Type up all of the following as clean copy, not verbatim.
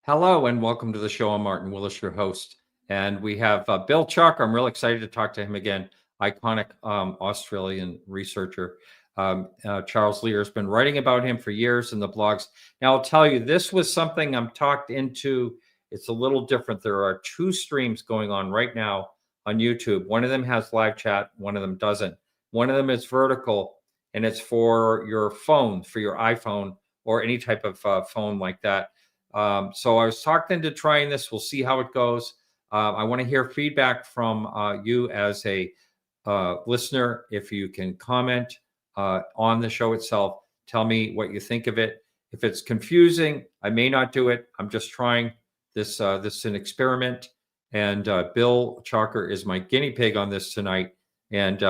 Hello and welcome to the show. I'm Martin Willis, your host. And we have Bill Chalker. I'm real excited to talk to him again. Iconic Australian researcher. Charles Lear has been writing about him for years in the blogs. Now, I'll tell you, this was something I'm talked into. It's a little different. There are two streams going on right now on YouTube. One of them has live chat. One of them doesn't. One of them is vertical, and it's for your phone, for your iPhone or any type of phone like that. So I was talked into trying this. We'll see how it goes. I want to hear feedback from you as a listener. If you can comment on the show itself, tell me what you think of it. If it's confusing, I may not do it. I'm just trying this. This is an experiment, and Bill Chalker is my guinea pig on this tonight. And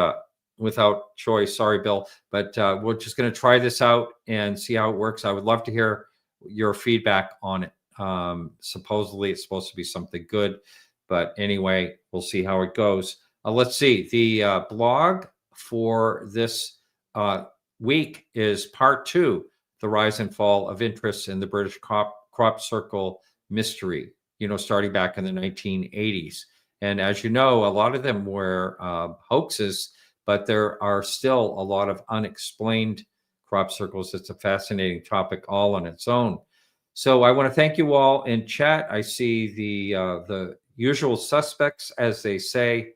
without choice, sorry, Bill, but we're just going to try this out and see how it works. I would love to hear your feedback on it. Supposedly it's supposed to be something good, but anyway, we'll see how it goes. Let's see. The blog for this week is part 2, the rise and fall of interest in the British crop circle mystery, starting back in the 1980s. And as you know, a lot of them were hoaxes, but there are still a lot of unexplained crop circles. It's a fascinating topic all on its own. So I want to thank you all in chat. I see the usual suspects, as they say,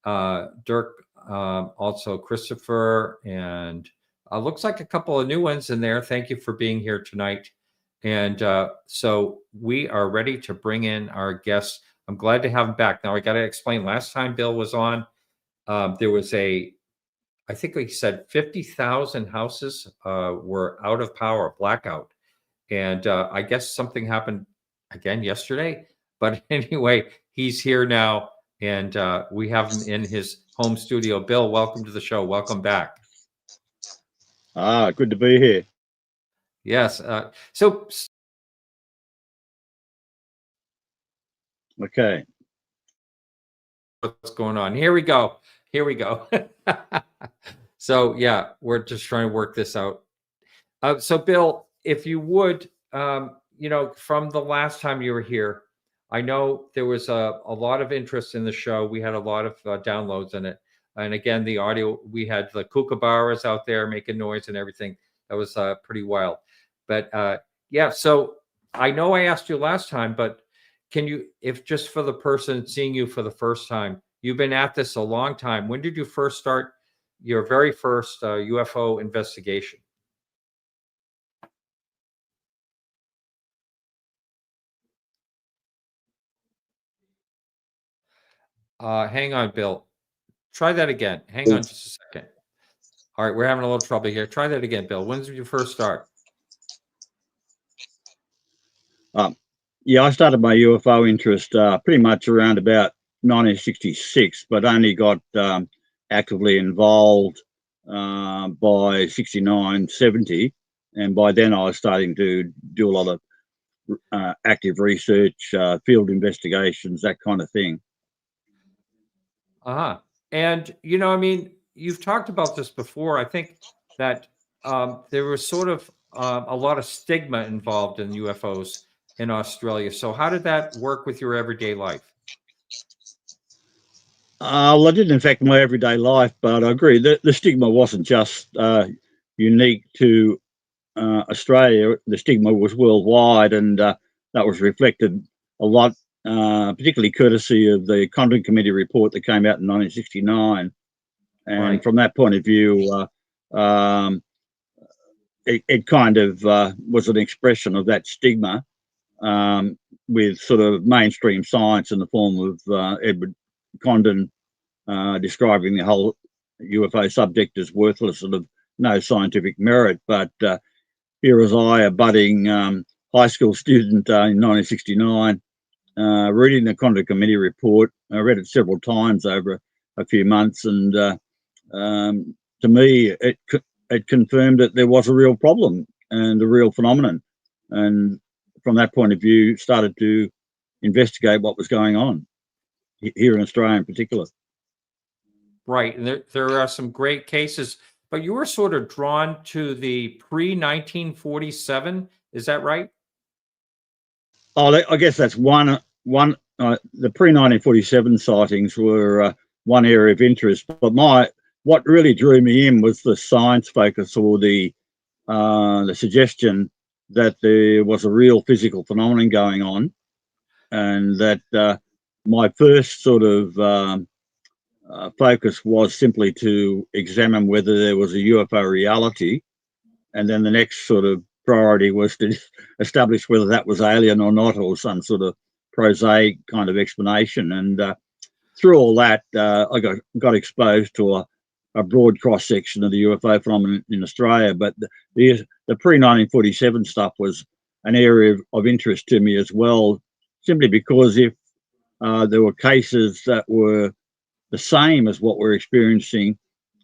Dirk, also Christopher, and looks like a couple of new ones in there. Thank you for being here tonight. And so we are ready to bring in our guests. I'm glad to have him back. Now I got to explain, last time Bill was on, there was I think he said 50,000 houses were out of power, blackout. And I guess something happened again yesterday. But anyway, he's here now, and we have him in his home studio. Bill, welcome to the show. Welcome back. Good to be here. Yes. Okay. What's going on? Here we go. So yeah, we're just trying to work this out. So Bill, if you would, from the last time you were here, I know there was a lot of interest in the show. We had a lot of downloads in it. And again, the audio, we had the kookaburras out there making noise and everything. That was pretty wild. But yeah, so I know I asked you last time, but can you, if just for the person seeing you for the first time, you've been at this a long time. When did you first start your very first UFO investigation? Hang on, Bill. Try that again. Hang on just a second. All right, we're having a little trouble here. Try that again, Bill. When did you first start? Yeah, I started my UFO interest pretty much around about 1966, but only got actively involved by 69, 70. And by then I was starting to do a lot of active research, field investigations, that kind of thing. And, you've talked about this before. I think that there was sort of a lot of stigma involved in UFOs in Australia. So how did that work with your everyday life? Well, it didn't affect my everyday life, but I agree that the stigma wasn't just unique to Australia. The stigma was worldwide, and that was reflected a lot, particularly courtesy of the Condon Report that came out in 1969. And right. From that point of view, it kind of was an expression of that stigma, with sort of mainstream science in the form of Edward Condon describing the whole UFO subject as worthless and of no scientific merit. But here was I, a budding high school student in 1969, reading the Condon Committee report. I read it several times over a few months, and to me, it confirmed that there was a real problem and a real phenomenon. And from that point of view, started to investigate what was going on here in Australia in particular. Right. And there are some great cases, but you were sort of drawn to the pre-1947. Is that right? I guess that's one. The pre-1947 sightings were one area of interest, but what really drew me in was the science focus, or the suggestion that there was a real physical phenomenon going on, and that my first sort of focus was simply to examine whether there was a UFO reality, and then the next sort of priority was to establish whether that was alien or not, or some sort of prosaic kind of explanation. And through all that, I got exposed to a broad cross section of the UFO phenomenon in Australia. But the pre-1947 stuff was an area of interest to me as well, simply because if there were cases that were the same as what we're experiencing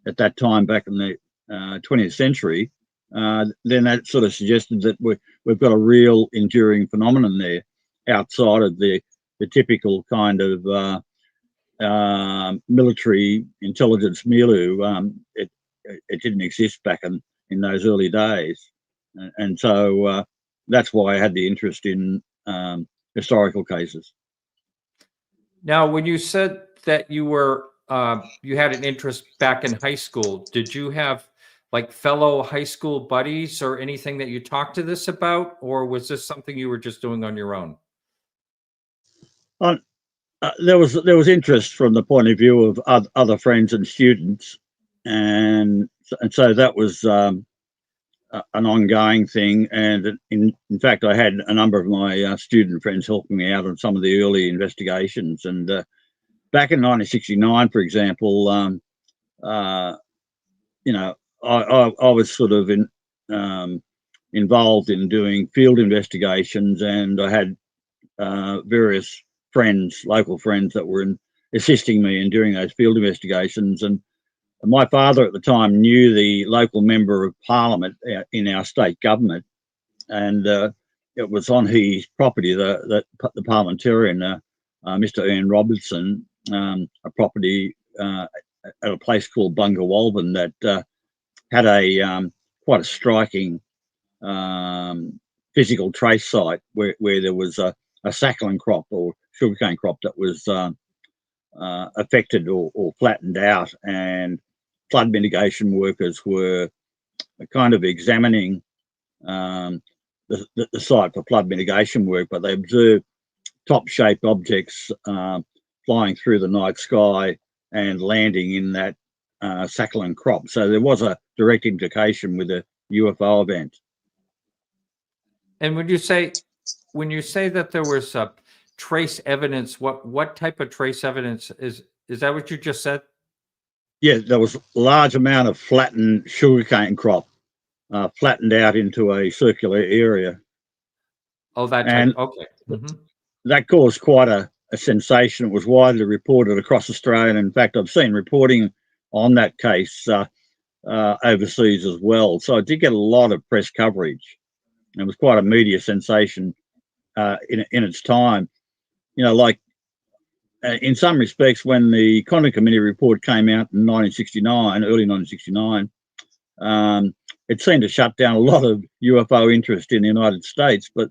at that time back in the 20th century, then that sort of suggested that we've got a real enduring phenomenon there outside of the typical kind of military intelligence milieu. It didn't exist back in those early days. And so that's why I had the interest in historical cases. Now, when you said that you were you had an interest back in high school, did you have like fellow high school buddies or anything that you talked to this about, or was this something you were just doing on your own? There was interest from the point of view of other friends and students, and so that was an ongoing thing. And in fact, I had a number of my student friends helping me out on some of the early investigations. And back in 1969, for example, you know, I was sort of involved in doing field investigations, and I had various friends, local friends, that were assisting me in doing those field investigations. And my father at the time knew the local member of parliament in our state government, and it was on his property, the parliamentarian, Mr. Ian Robertson, a property at a place called Bunga that had a quite a striking physical trace site where there was a saccharine crop or sugarcane crop that was affected or flattened out, and flood mitigation workers were kind of examining the site for flood mitigation work, but they observed top-shaped objects flying through the night sky and landing in that saccharine crop. So there was a direct implication with a UFO event. And when you say that there was trace evidence, what type of trace evidence is that? What you just said? Yeah, there was a large amount of flattened sugarcane crop, flattened out into a circular area. Oh, that type. Okay. Mm-hmm. That caused quite a sensation. It was widely reported across Australia, and in fact, I've seen reporting on that case overseas as well. So it did get a lot of press coverage. It was quite a media sensation in its time. You know, like in some respects, when the Condon Committee report came out in 1969, early 1969, it seemed to shut down a lot of UFO interest in the United States. But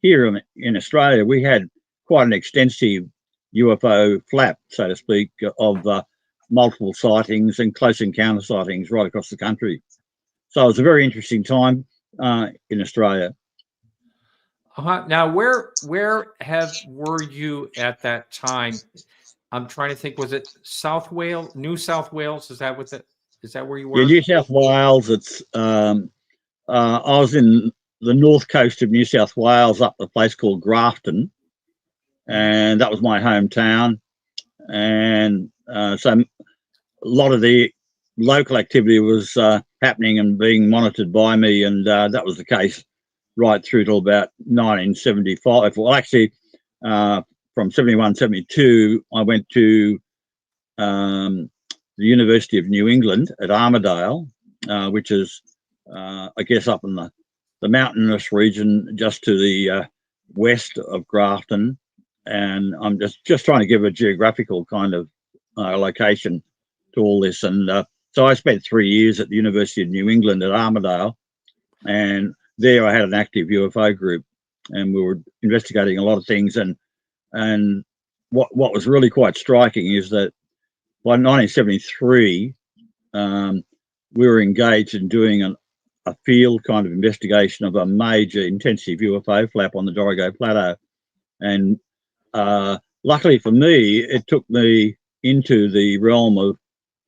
here in Australia, we had quite an extensive UFO flap, so to speak, of multiple sightings and close encounter sightings right across the country. So it was a very interesting time in Australia. Now, where were you at that time? I'm trying to think. Was it South Wales, New South Wales? Is that where you were? Yeah, New South Wales. It's I was in the north coast of New South Wales, up a place called Grafton, and that was my hometown. And so a lot of the local activity was happening and being monitored by me, and that was the case right through till about 1975. Well, actually, from 71, 72, I went to the University of New England at Armidale, which is, I guess, up in the mountainous region just to the west of Grafton. And I'm just trying to give a geographical kind of location to all this. And so I spent 3 years at the University of New England at Armidale, and there I had an active UFO group. and we were investigating a lot of things. And what was really quite striking is that by 1973, we were engaged in doing a field kind of investigation of a major intensive UFO flap on the Dorrigo Plateau. And luckily for me, it took me into the realm of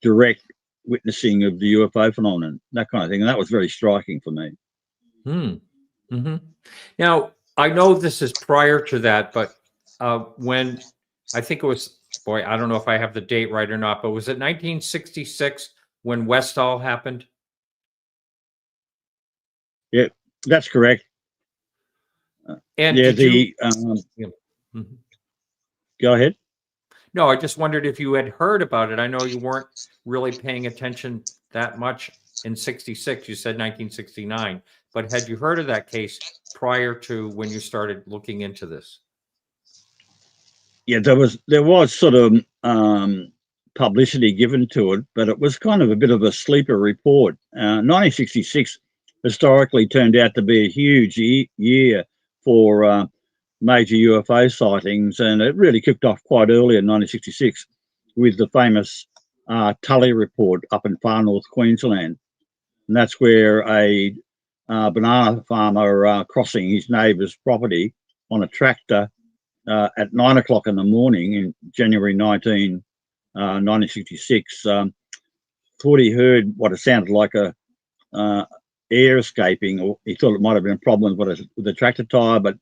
direct witnessing of the UFO phenomenon, that kind of thing. And that was very striking for me. Mm-hmm. Now, I know this is prior to that, but when I think it was, boy, I don't know if I have the date right or not, but was it 1966 when Westall happened? Yeah, that's correct. And yeah, did you go ahead. No, I just wondered if you had heard about it. I know you weren't really paying attention that much in 66. You said 1969, but had you heard of that case prior to when you started looking into this? Yeah, there was sort of publicity given to it, but it was kind of a bit of a sleeper report. 1966 historically turned out to be a huge year for major UFO sightings, and it really kicked off quite early in 1966 with the famous Tully report up in far north Queensland. And that's where a banana farmer crossing his neighbour's property on a tractor at 9 o'clock in the morning in January 1966, thought he heard what it sounded like a air escaping, or he thought it might have been a problem with the tractor tire, but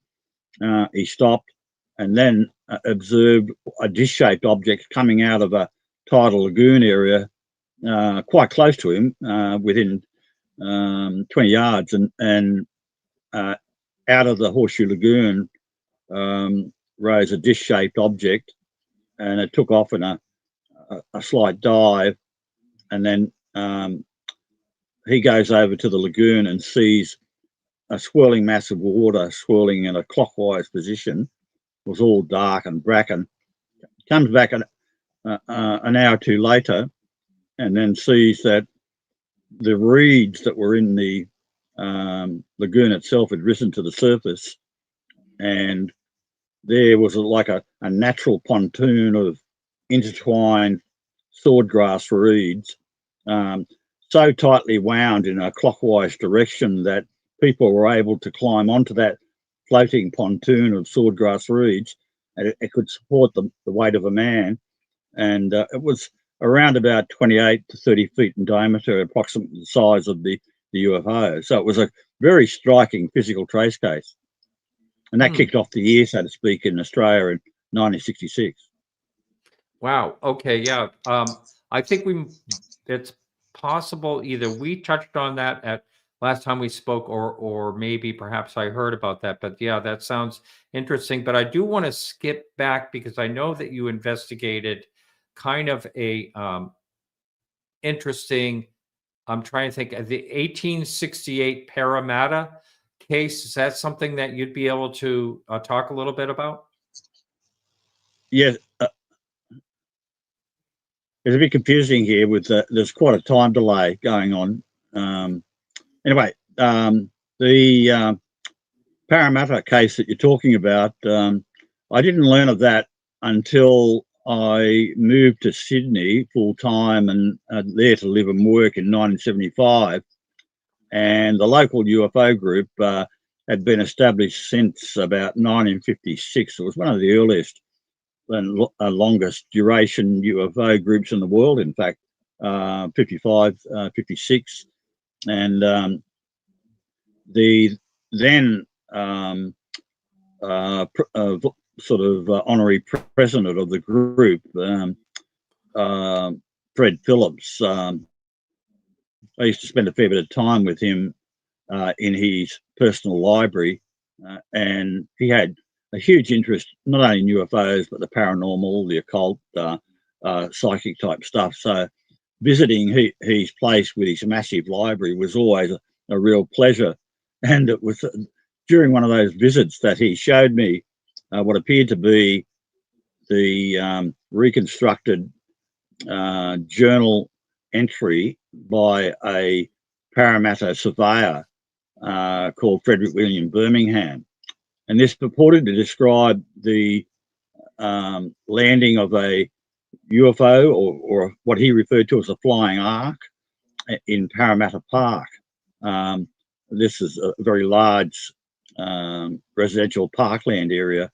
he stopped and then observed a dish-shaped object coming out of a tidal lagoon area quite close to him, within 20 yards, and out of the Horseshoe Lagoon rose a dish-shaped object, and it took off in a slight dive, and then he goes over to the lagoon and sees a swirling mass of water swirling in a clockwise position. It was all dark and bracken. Comes back an hour or two later, and then sees that the reeds that were in the lagoon itself had risen to the surface, and there was like a natural pontoon of intertwined swordgrass reeds, so tightly wound in a clockwise direction that people were able to climb onto that floating pontoon of swordgrass reeds, and it could support the weight of a man. And it was around about 28 to 30 feet in diameter, approximately the size of the UFO. So it was a very striking physical trace case. And that kicked off the year, so to speak, in Australia in 1966. Wow. Okay. Yeah. I think it's possible either we touched on that at last time we spoke, or maybe perhaps I heard about that. But yeah, that sounds interesting. But I do want to skip back because I know that you investigated kind of a interesting, I'm trying to think of the 1868 Parramatta case. Is that something that you'd be able to talk a little bit about? Yes. It's a bit confusing here with there's quite a time delay going on. Anyway, the Parramatta case that you're talking about, I didn't learn of that until I moved to Sydney full time and there to live and work in 1975. And the local UFO group had been established since about 1956. It was one of the earliest and longest duration UFO groups in the world, in fact, 55, 56. And the then sort of honorary president of the group, Fred Phillips, I used to spend a fair bit of time with him in his personal library, and he had a huge interest not only in UFOs but the paranormal, the occult, psychic type stuff. So visiting his place with his massive library was always a real pleasure. And it was during one of those visits that he showed me what appeared to be the reconstructed journal entry by a Parramatta surveyor called Frederick William Birmingham. and this purported to describe the landing of a UFO, or what he referred to as a flying ark, in Parramatta Park. This is a very large residential parkland area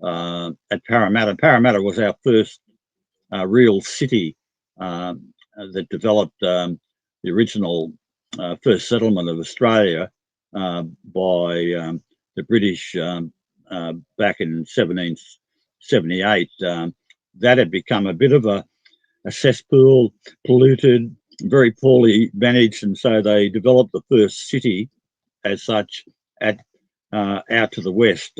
at Parramatta. Parramatta was our first real city that developed the original first settlement of Australia by the British back in 1778. That had become a bit of a cesspool, polluted, very poorly managed, and so they developed the first city as such at out to the west,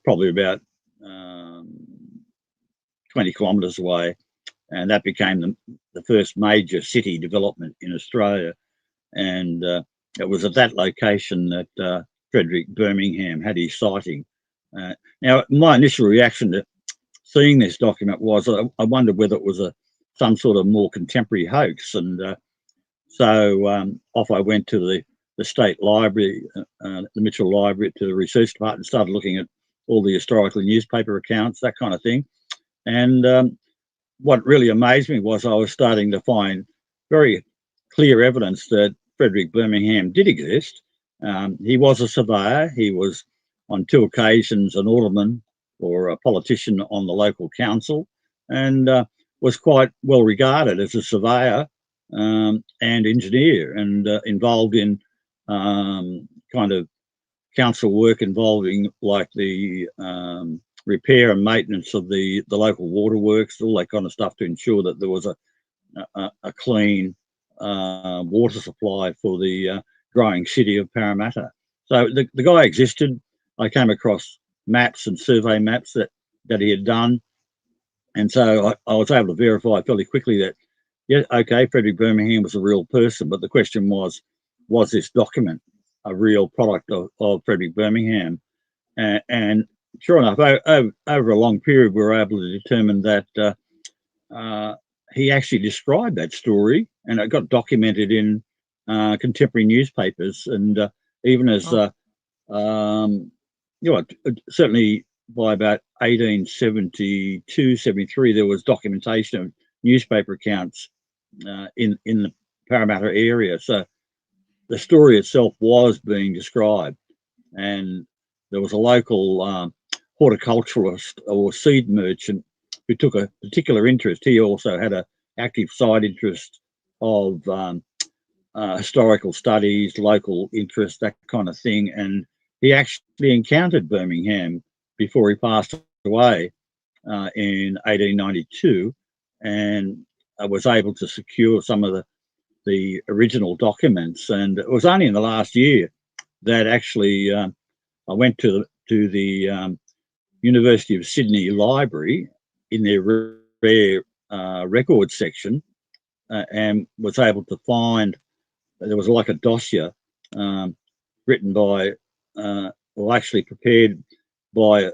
probably about 20 kilometres away, and that became the first major city development in Australia. And it was at that location that Frederick Birmingham had his sighting. Now, my initial reaction to seeing this document was I wondered whether it was some sort of more contemporary hoax, and so off I went to the State Library, the Mitchell Library, to the research department, and started looking at all the historical newspaper accounts, that kind of thing. And what really amazed me was I was starting to find very clear evidence that Frederick Birmingham did exist. He was a surveyor. He was on 2 occasions an alderman or a politician on the local council, and was quite well regarded as a surveyor and engineer, and involved in kind of council work involving like the repair and maintenance of the local waterworks, all that kind of stuff, to ensure that there was a clean water supply for the growing city of Parramatta. So the guy existed. I came across maps and survey maps that he had done, and so I was able to verify fairly quickly that, yeah, okay, Frederick Birmingham was a real person, but the question was this document a real product of Frederick Birmingham? And sure enough, over a long period, we were able to determine that he actually described that story, and it got documented in contemporary newspapers, and even as certainly by about 1872, 73, there was documentation of newspaper accounts in the Parramatta area. So the story itself was being described, and there was a local horticulturalist or seed merchant who took a particular interest. He also had an active side interest of historical studies, local interest, that kind of thing, and he actually encountered Birmingham before he passed away in 1892, and was able to secure some of the original documents. And it was only in the last year that actually I went to the University of Sydney Library in their rare records section, and was able to find there was like a dossier written by, actually prepared by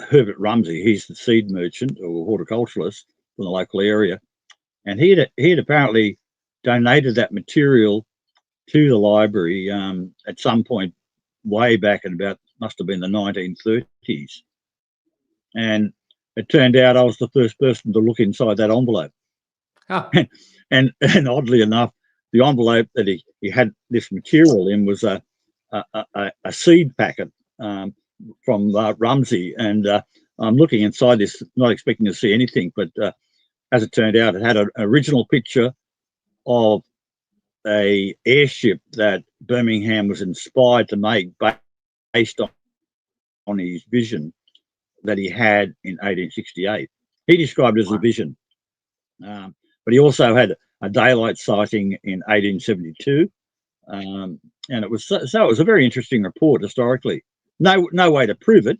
Herbert Rumsey. He's the seed merchant or horticulturalist from the local area, and he had apparently donated that material to the library at some point way back in about, must have been the 1930s. And it turned out I was the first person to look inside that envelope. Oh. And oddly enough, the envelope that he had this material in was a seed packet from Rumsey. And I'm looking inside this, not expecting to see anything, but as it turned out, it had an original picture of a airship that Birmingham was inspired to make based on his vision that he had in 1868. He described it as a vision, but he also had a daylight sighting in 1872, and it was so it was a very interesting report historically. No way to prove it,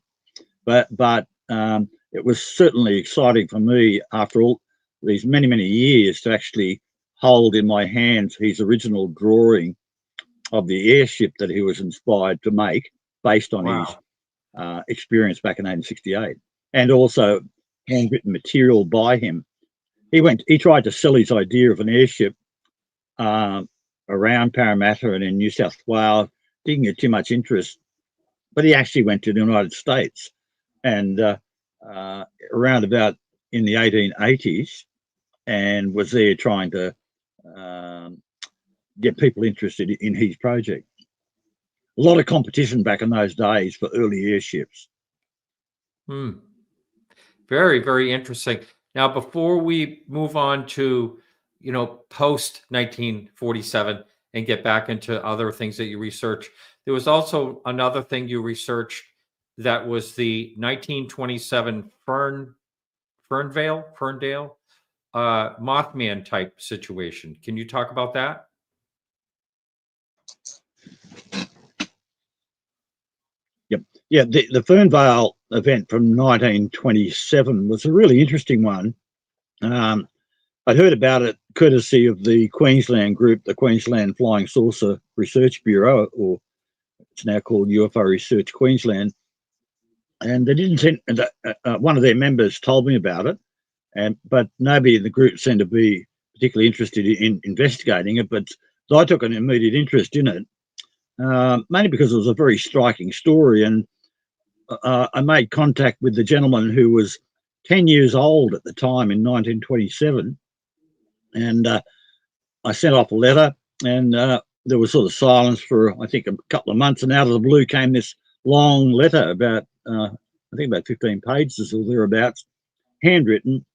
but it was certainly exciting for me after all these many years to actually hold in my hands his original drawing of the airship that he was inspired to make based on his experience back in 1868, and also handwritten material by him. He tried to sell his idea of an airship around Parramatta and in New South Wales. Didn't get too much interest, but he actually went to the United States, and around about in the 1880s, and was there trying to get people interested in his project. A lot of competition back in those days for early airships. Very, very interesting. Now, before we move on to, post 1947 and get back into other things that you research, there was also another thing you researched that was the 1927 Fernvale Mothman type situation. Can you talk about that? Yep. Yeah, the Fernvale event from 1927 was a really interesting one. I'd heard about it courtesy of the Queensland group, the Queensland Flying Saucer Research Bureau, or it's now called UFO Research Queensland. And they didn't send, one of their members told me about it, but nobody in the group seemed to be particularly interested in investigating it. But I took an immediate interest in it, mainly because it was a very striking story. And I made contact with the gentleman who was 10 years old at the time in 1927. And I sent off a letter, and there was sort of silence for, I think, a couple of months. And out of the blue came this long letter about, I think about 15 pages or thereabouts, handwritten,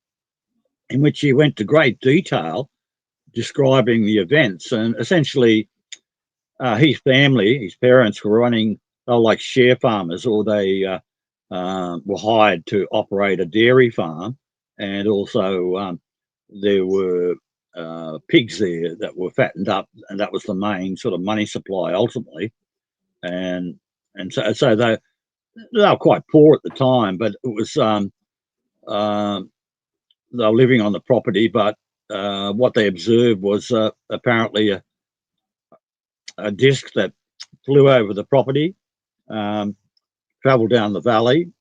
in which he went to great detail describing the events. And essentially, his family, his parents were running, they were like share farmers, or they were hired to operate a dairy farm. And also there were pigs there that were fattened up, and that was the main sort of money supply ultimately. And so they were quite poor at the time, but it was they were living on the property. But what they observed was apparently a disc that flew over the property, traveled down the valley,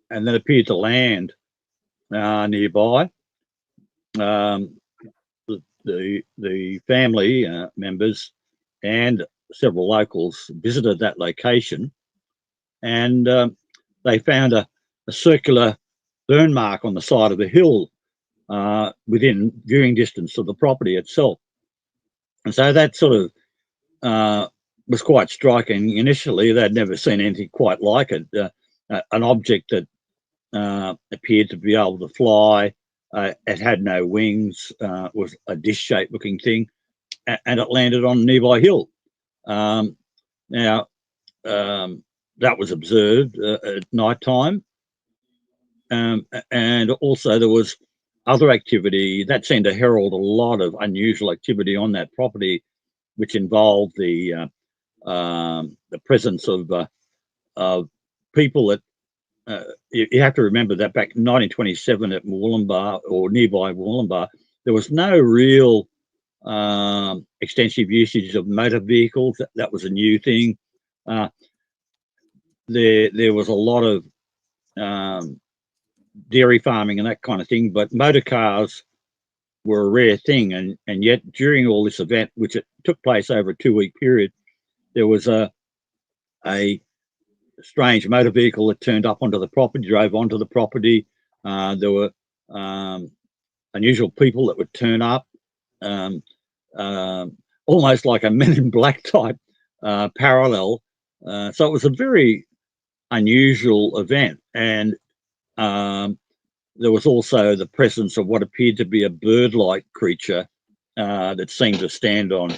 and then appeared to land nearby. The family members and several locals visited that location, and they found a circular burn mark on the side of the hill within viewing distance of the property itself. And so that sort of was quite striking. Initially, they'd never seen anything quite like it. An object that appeared to be able to fly. It had no wings, was a dish-shaped looking thing, and it landed on a nearby hill. Now, that was observed at night time. And also there was other activity that seemed to herald a lot of unusual activity on that property, which involved the presence of people that you have to remember that back in 1927 at Wollumbar, or nearby Wollumbar, there was no real extensive usage of motor vehicles. That was a new thing. There was a lot of dairy farming and that kind of thing, but motor cars were a rare thing. And yet during all this event, which it took place over a 2-week period, there was a strange motor vehicle that turned up onto the property, drove onto the property. There were unusual people that would turn up, almost like a Men in Black type parallel. So it was a very unusual event. And there was also the presence of what appeared to be a bird-like creature that seemed to stand on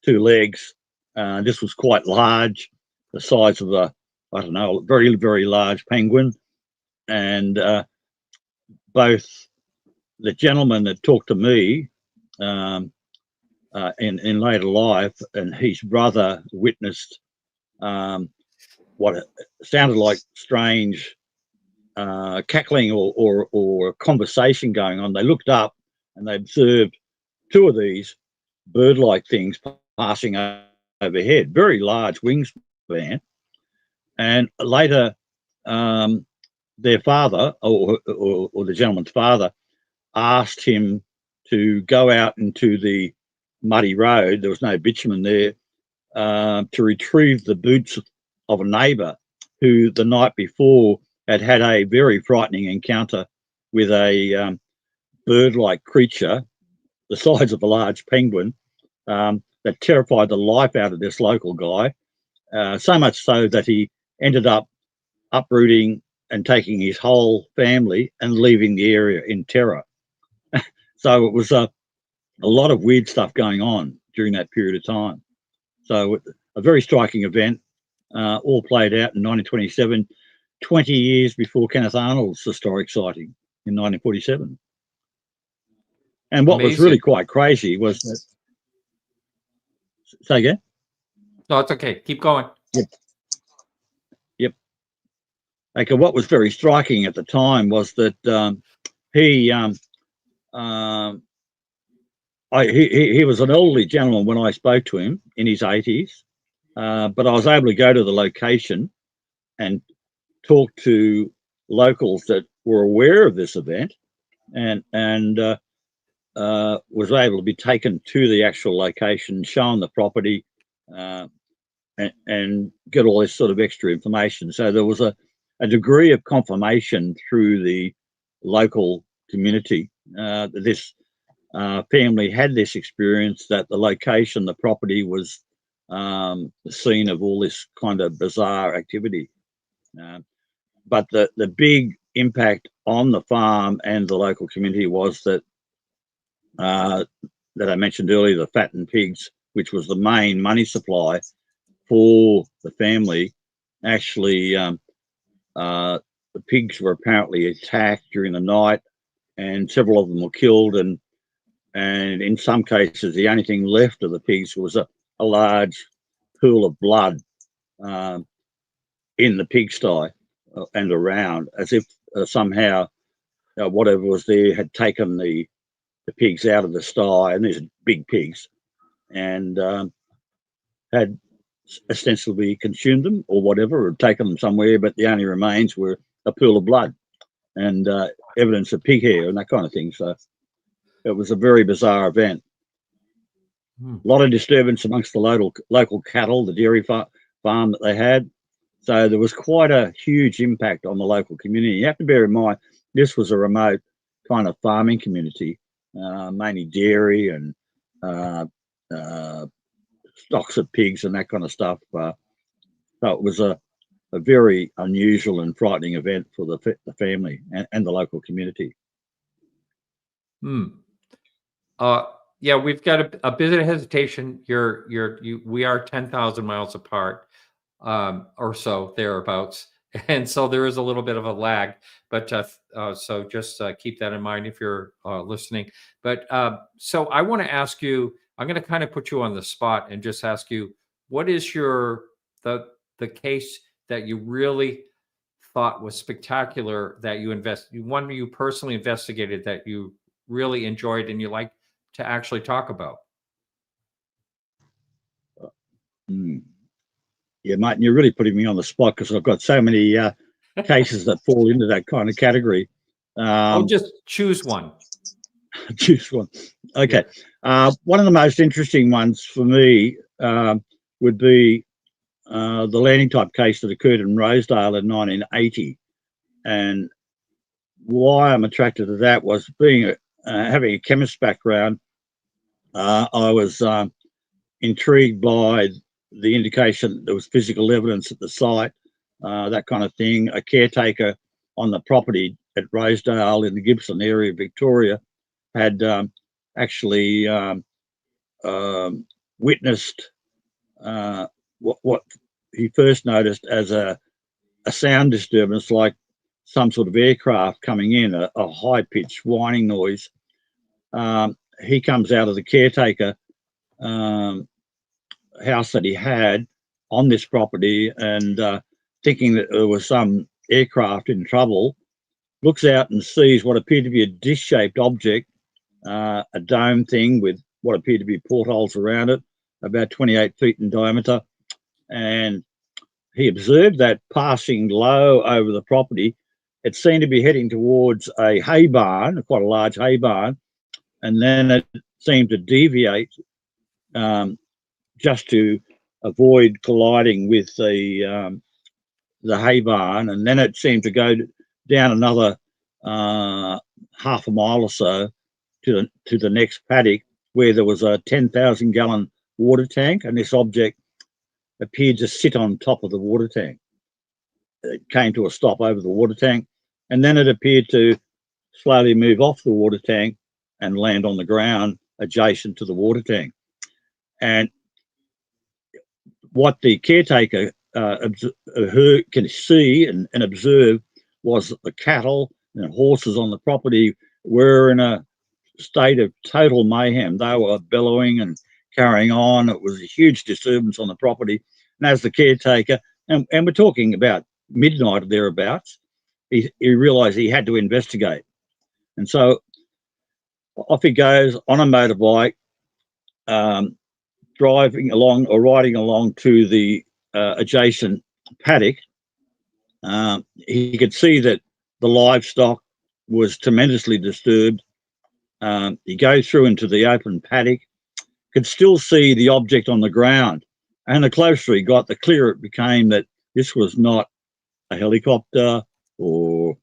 2 legs. This was quite large, the size of a, I don't know, a very, very large penguin. And both the gentleman that talked to me in later life and his brother witnessed what sounded like strange cackling or conversation going on. They looked up and they observed 2 of these bird-like things passing overhead, very large wingspan. And later, their father, or the gentleman's father, asked him to go out into the muddy road. There was no bitumen there, to retrieve the boots of a neighbour who the night before had had a very frightening encounter with a bird-like creature the size of a large penguin that terrified the life out of this local guy, so much so that he ended up uprooting and taking his whole family and leaving the area in terror. So it was a lot of weird stuff going on during that period of time. So a very striking event, all played out in 1927, 20 years before Kenneth Arnold's historic sighting in 1947. And what was really quite crazy was that... Say again? No, it's okay. Keep going. Yep. Okay, what was very striking at the time was that he was an elderly gentleman when I spoke to him, in his 80s, but I was able to go to the location and talk to locals that were aware of this event, and was able to be taken to the actual location, shown the property, and get all this sort of extra information. So there was a degree of confirmation through the local community that this family had this experience, that the location, the property, was the scene of all this kind of bizarre activity. But the big impact on the farm and the local community was that that I mentioned earlier, the fattened pigs, which was the main money supply for the family. Actually, the pigs were apparently attacked during the night, and several of them were killed, and in some cases the only thing left of the pigs was a large pool of blood in the pigsty and around, as if somehow whatever was there had taken the pigs out of the sty, and these big pigs, and had ostensibly consumed them or whatever, or taken them somewhere, but the only remains were a pool of blood and evidence of pig hair and that kind of thing. So it was a very bizarre event. A lot of disturbance amongst the local cattle, the dairy farm that they had. So there was quite a huge impact on the local community. You have to bear in mind, this was a remote kind of farming community, mainly dairy and stocks of pigs and that kind of stuff. So it was a very unusual and frightening event for the family and the local community. Yeah, we've got a bit of hesitation. We are 10,000 miles apart, or so thereabouts, and so there is a little bit of a lag. But so just keep that in mind if you're listening. But so I want to ask you. I'm going to kind of put you on the spot and just ask you, what is the case that you really thought was spectacular, that one you personally investigated, that you really enjoyed and you like to actually talk about? Yeah, mate, you're really putting me on the spot because I've got so many cases that fall into that kind of category. I'll just choose one. Choose one. Okay. Yeah. One of the most interesting ones for me would be the landing type case that occurred in Rosedale in 1980. And why I'm attracted to that was being having a chemist background. I was intrigued by the indication that there was physical evidence at the site, that kind of thing. A caretaker on the property at Rosedale in the Gisborne area of Victoria had actually witnessed what he first noticed as a sound disturbance, like some sort of aircraft coming in, a high-pitched whining noise. He comes out of the caretaker house that he had on this property, and thinking that there was some aircraft in trouble, looks out and sees what appeared to be a dish-shaped object, a dome thing with what appeared to be portholes around it, about 28 feet in diameter. And he observed that passing low over the property. It seemed to be heading towards a hay barn, quite a large hay barn, and then it seemed to deviate just to avoid colliding with the hay barn, and then it seemed to go down another half a mile or so to the next paddock, where there was a 10,000 gallon water tank, and this object appeared to sit on top of the water tank. It came to a stop over the water tank, and then it appeared to slowly move off the water tank and land on the ground adjacent to the water tank. And what the caretaker can see and observe was the cattle and horses on the property were in a state of total mayhem. They were bellowing and carrying on. It was a huge disturbance on the property. And as the caretaker, and we're talking about midnight or thereabouts, he realised he had to investigate. And so off he goes on a motorbike, driving along or riding along to the adjacent paddock. He could see that the livestock was tremendously disturbed. He goes through into the open paddock, could still see the object on the ground. And the closer he got, the clearer it became that this was not a helicopter or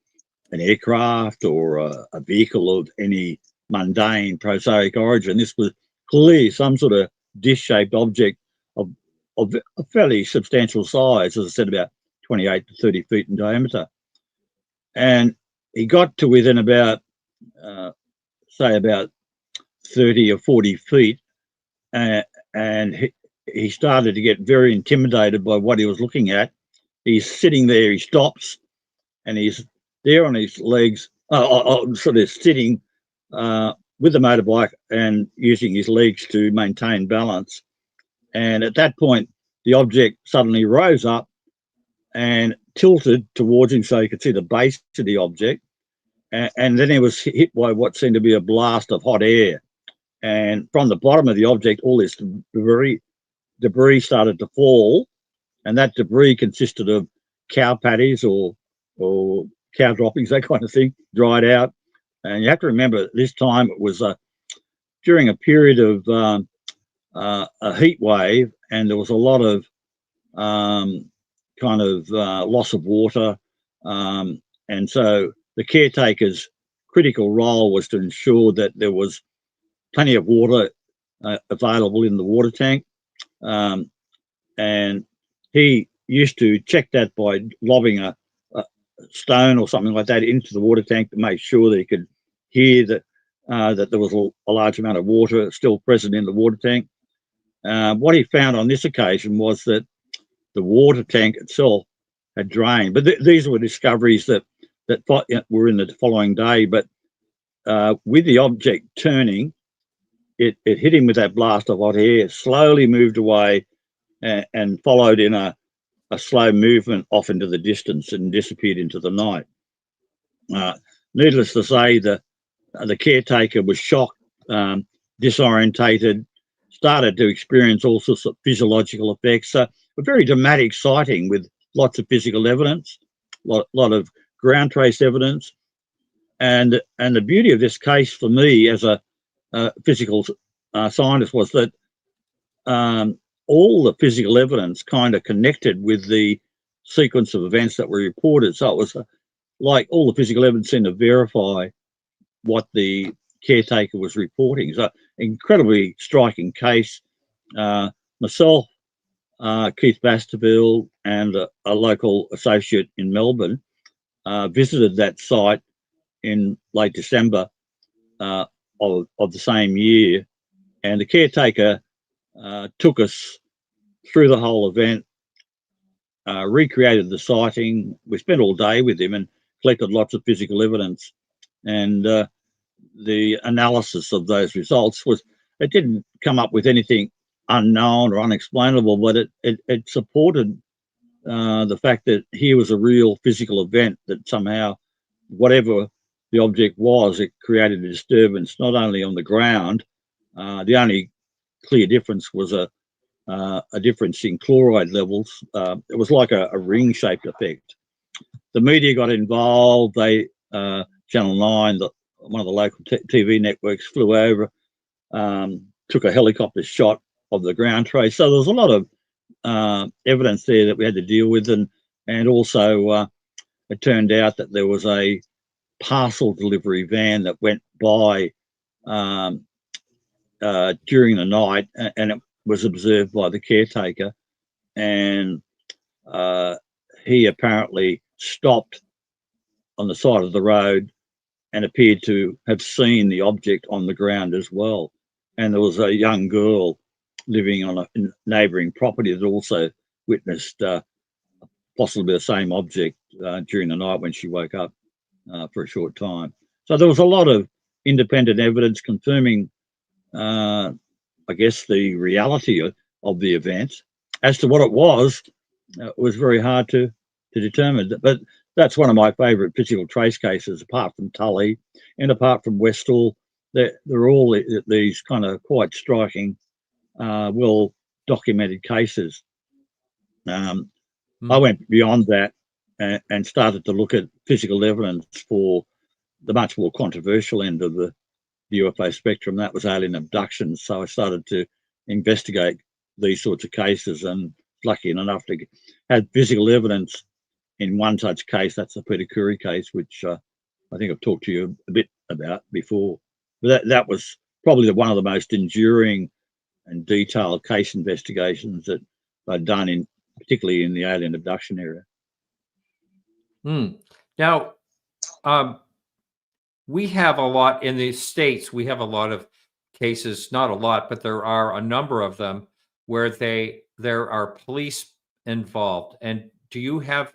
an aircraft or a vehicle of any mundane prosaic origin. This was clearly some sort of dish-shaped object of a fairly substantial size, as I said, about 28 to 30 feet in diameter. And he got to within about, say, about 30 or 40 feet, and he started to get very intimidated by what he was looking at. He's sitting there, he stops, and he's there on his legs, sort of sitting with the motorbike and using his legs to maintain balance. And at that point, the object suddenly rose up and tilted towards him so he could see the base of the object. And then he was hit by what seemed to be a blast of hot air. And from the bottom of the object, all this debris started to fall. And that debris consisted of cow patties or cow droppings, that kind of thing, dried out. And you have to remember, this time it was during a period of a heat wave, and there was a lot of loss of water. And so the caretaker's critical role was to ensure that there was plenty of water available in the water tank. And he used to check that by lobbing a stone or something like that into the water tank to make sure that he could hear that there was a large amount of water still present in the water tank. What he found on this occasion was that the water tank itself had drained. But these were discoveries that were in the following day. But with the object turning, it hit him with that blast of hot air, slowly moved away, and followed in a slow movement off into the distance and disappeared into the night. Needless to say, the caretaker was shocked, disorientated, started to experience all sorts of physiological effects. A very dramatic sighting with lots of physical evidence, lot of ground trace evidence. And the beauty of this case for me as a physical scientist was that all the physical evidence kind of connected with the sequence of events that were reported. So it was like all the physical evidence seemed to verify what the caretaker was reporting. So incredibly striking case. Myself, Keith Baskerville, and a local associate in Melbourne visited that site in late December of the same year, and the caretaker took us through the whole event, recreated the sighting. We spent all day with him and collected lots of physical evidence, and the analysis of those results was, it didn't come up with anything unknown or unexplainable, but it supported the fact that here was a real physical event, that somehow whatever the object was, it created a disturbance not only on the ground. The only clear difference was a difference in chloride levels. It was like a ring-shaped effect. The media got involved. They Channel 9, one of the local TV networks, flew over, took a helicopter shot of the ground trace. So there was a lot of evidence there that we had to deal with, and And also it turned out that there was a parcel delivery van that went by during the night, and it was observed by the caretaker, and he apparently stopped on the side of the road and appeared to have seen the object on the ground as well. And there was a young girl living on a neighbouring property that also witnessed possibly the same object during the night when she woke up for a short time. So there was a lot of independent evidence confirming, I guess, the reality of the event. As to what it was very hard to determine. But that's one of my favourite physical trace cases, apart from Tully and apart from Westall. They're all these kind of quite striking, well-documented cases. I went beyond that and started to look at physical evidence for the much more controversial end of the UFO spectrum. That was alien abductions. So I started to investigate these sorts of cases, and lucky enough to have physical evidence in one such case. That's the Peter Khoury case, which I think I've talked to you a bit about before. But that was probably one of the most enduring and detailed case investigations that I've done, particularly in the alien abduction area. Now, we have a lot in the States. We have a lot of cases, not a lot, but there are a number of them where there are police involved. And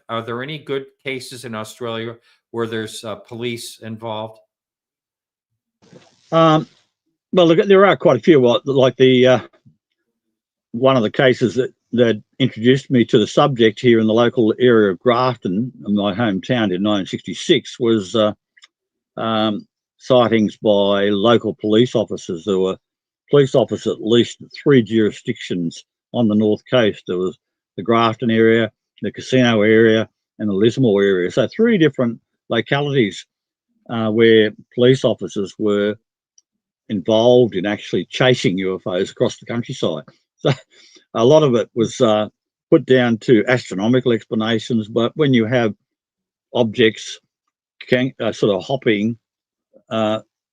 are there any good cases in Australia where there's police involved? Well, look, there are quite a few. Like one of the cases that introduced me to the subject here in the local area of Grafton, my hometown, in 1966, was sightings by local police officers. There were police officers at least 3 jurisdictions on the north coast. There was the Grafton area, the Casino area, and the Lismore area. So 3 different localities where police officers were involved in actually chasing UFOs across the countryside. So a lot of it was put down to astronomical explanations, but when you have objects sort of hopping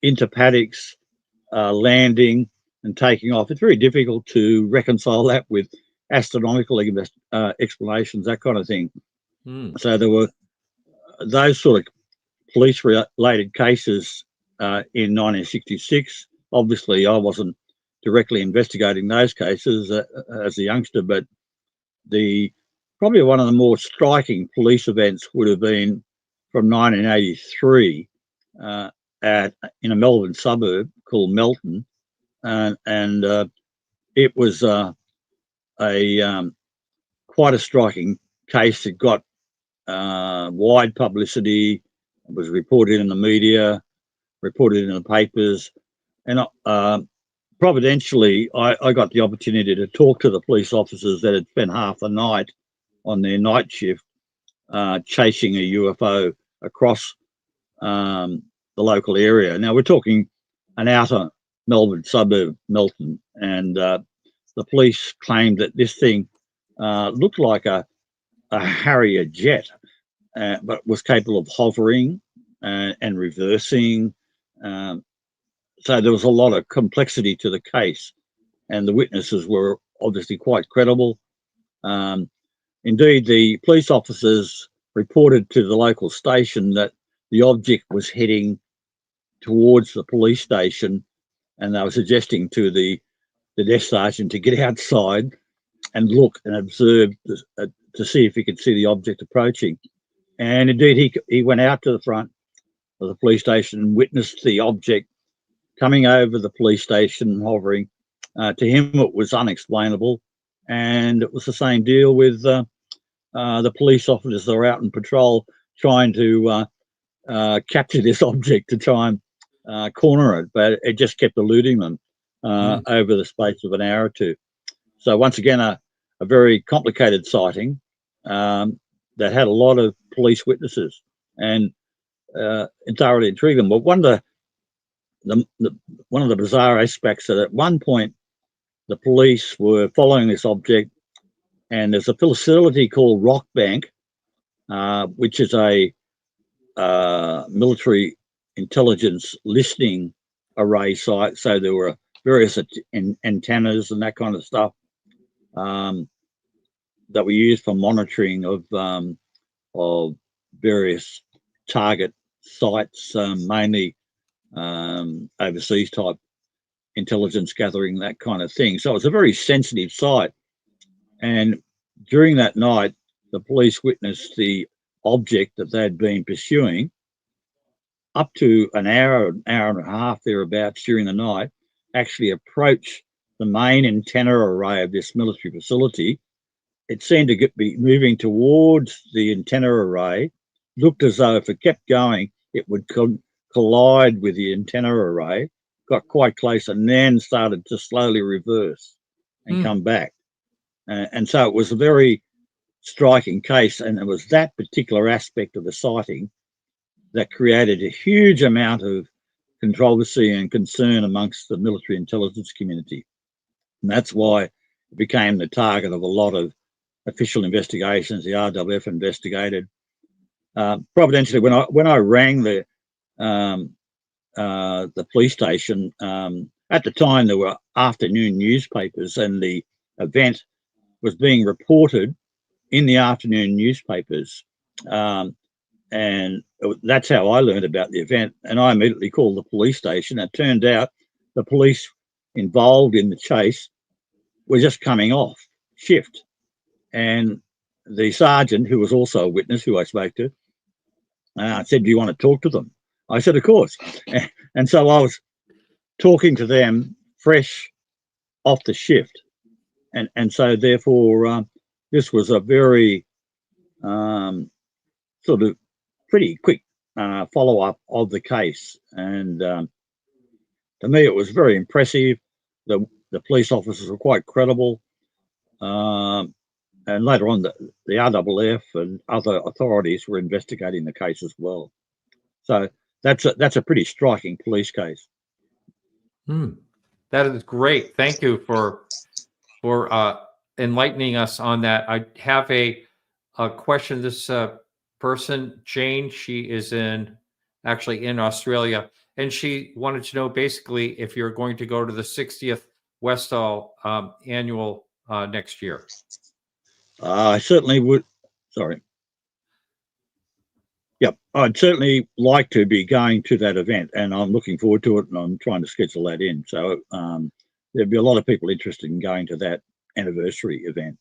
into paddocks, landing and taking off, it's very difficult to reconcile that with astronomical explanations, that kind of thing. So there were those sort of police-related cases in 1966. Obviously, I wasn't directly investigating those cases as a youngster, but probably one of the more striking police events would have been from 1983 in a Melbourne suburb called Melton, and it was quite a striking case. It got wide publicity. It was reported in the media, reported in the papers, and providentially, I got the opportunity to talk to the police officers that had spent half the night on their night shift chasing a UFO across the local area. Now, we're talking an outer Melbourne suburb, Melton, and the police claimed that this thing looked like a Harrier jet, but was capable of hovering and reversing. So there was a lot of complexity to the case, and the witnesses were obviously quite credible. Indeed, the police officers reported to the local station that the object was heading towards the police station, and they were suggesting to the desk sergeant to get outside and look and observe to see if he could see the object approaching. And indeed, he went out to the front of the police station and witnessed the object coming over the police station, hovering. To him, it was unexplainable, and it was the same deal with the police officers that were out on patrol trying to capture this object to try and corner it, but it just kept eluding them over the space of an hour or two. So once again, a very complicated sighting that had a lot of police witnesses and thoroughly intriguing. But one of the bizarre aspects that at one point the police were following this object, and there's a facility called Rockbank which is a military intelligence listening array site. So there were various antennas and that kind of stuff that were used for monitoring of various target sites, mainly overseas type intelligence gathering, that kind of thing. So it's a very sensitive site. And during that night, the police witnessed the object that they'd been pursuing up to an hour and a half thereabouts during the night, actually approach the main antenna array of this military facility. It seemed to be moving towards the antenna array, looked as though if it kept going, it would collide with the antenna array, got quite close, and then started to slowly reverse and come back. And so it was a very striking case, and it was that particular aspect of the sighting that created a huge amount of controversy and concern amongst the military intelligence community. And that's why it became the target of a lot of official investigations. The RWF investigated. Providentially, when I rang the police station, at the time there were afternoon newspapers, and the event was being reported in the afternoon newspapers. And that's how I learned about the event. And I immediately called the police station. It turned out the police involved in the chase were just coming off shift. And the sergeant, who was also a witness, who I spoke to, said, "Do you want to talk to them?" I said, "Of course." And so I was talking to them fresh off the shift. And so therefore, this was a very sort of pretty quick follow-up of the case. And to me, it was very impressive. The police officers were quite credible. And later on, the RWF and other authorities were investigating the case as well. So that's a pretty striking police case. That is great. Thank you for enlightening us on that. I have a question. This person, Jane, she is actually in Australia, and she wanted to know basically if you're going to go to the 60th Westall annual next year. I certainly would. Sorry. Yep, I'd certainly like to be going to that event, and I'm looking forward to it, and I'm trying to schedule that in. So there'd be a lot of people interested in going to that anniversary event.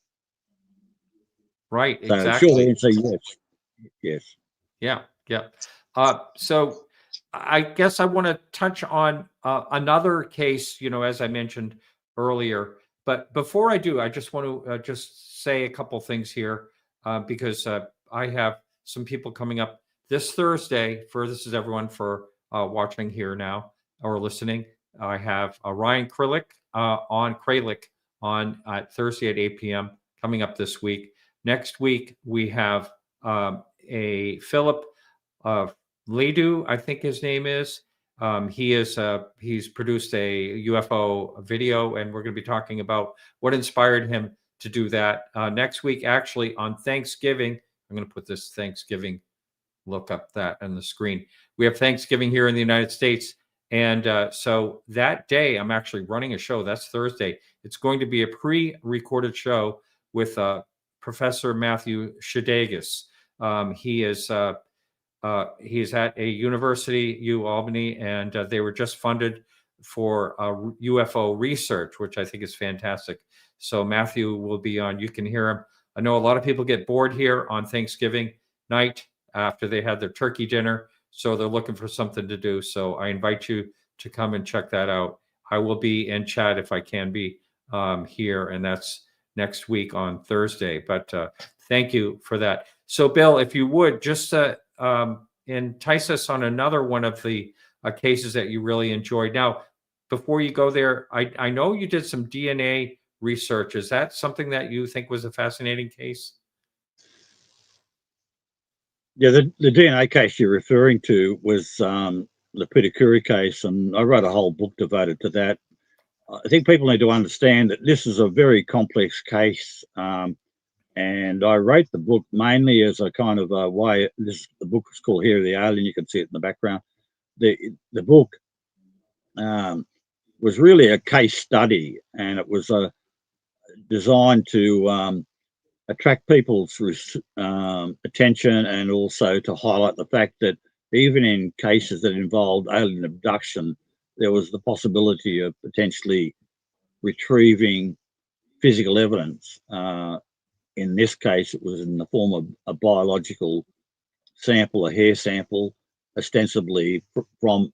Right, so exactly. Sure answer, yes. Yeah. So I guess I want to touch on another case, as I mentioned earlier. But before I do, I just want to just say a couple things here because I have some people coming up this Thursday. This is everyone for watching here now or listening. I have Ryan Kralik on Thursday at 8 p.m. coming up this week. Next week we have a Philip Ledoux, I think his name is. He's produced a UFO video, and we're going to be talking about what inspired him to do that. Next week, actually on Thanksgiving, I'm going to put this Thanksgiving, look up that on the screen. We have Thanksgiving here in the United States. And so that day, I'm actually running a show. That's Thursday. It's going to be a pre-recorded show with Professor Matthew Shadagis. He's at a university, U Albany, and they were just funded for UFO research, which I think is fantastic. So Matthew will be on. You can hear him. I know a lot of people get bored here on Thanksgiving night after they had their turkey dinner, so they're looking for something to do. So I invite you to come and check that out. I will be in chat if I can be here, and that's next week on Thursday. But thank you for that. So Bill, if you would just entice us on another one of the cases that you really enjoyed. Now, before you go there, I know you did some DNA research. Is that something that you think was a fascinating case? Yeah, the DNA case you're referring to was the Peter Khoury case, and I wrote a whole book devoted to that. I think people need to understand that this is a very complex case, and And I wrote the book mainly as a kind of a way. The book is called Here of the Alien. You can see it in the background. The book was really a case study, and it was designed to attract people's attention, and also to highlight the fact that even in cases that involved alien abduction, there was the possibility of potentially retrieving physical evidence. In this case, it was in the form of a biological sample, a hair sample, ostensibly from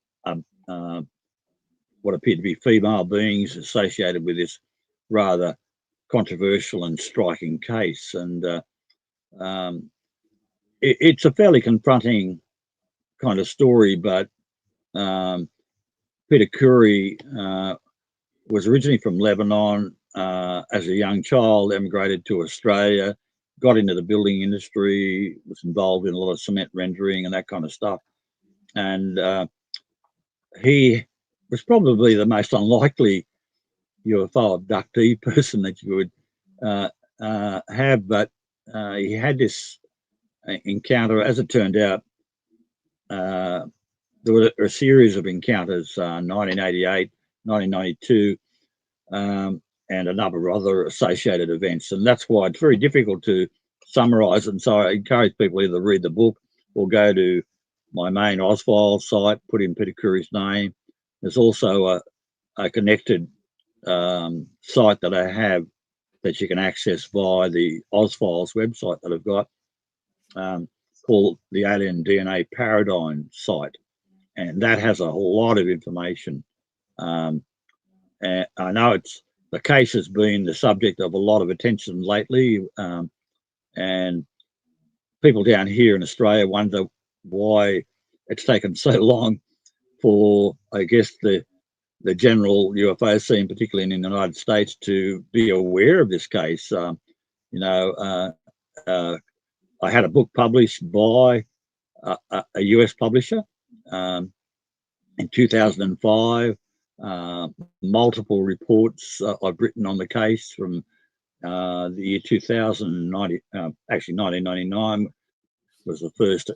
what appeared to be female beings associated with this rather controversial and striking case. And it's a fairly confronting kind of story, but Peter Khoury was originally from Lebanon. As a young child, emigrated to Australia, got into the building industry, was involved in a lot of cement rendering and that kind of stuff. And he was probably the most unlikely UFO abductee person that you would have, but he had this encounter. As it turned out, there were a series of encounters, 1988, 1992, and a number of other associated events. And that's why it's very difficult to summarize. And so I encourage people either read the book or go to my main Ozfiles site, put in Peter Khoury's name. There's also a connected site that I have that you can access via the Ozfiles website that I've got, called the Alien DNA Paradigm site. And that has a whole lot of information. And I know the case has been the subject of a lot of attention lately, and people down here in Australia wonder why it's taken so long for, I guess, the general UFO scene, particularly in the United States, to be aware of this case. I had a book published by a US publisher in 2005. Multiple reports I've written on the case from the year 2090, actually 1999 was the first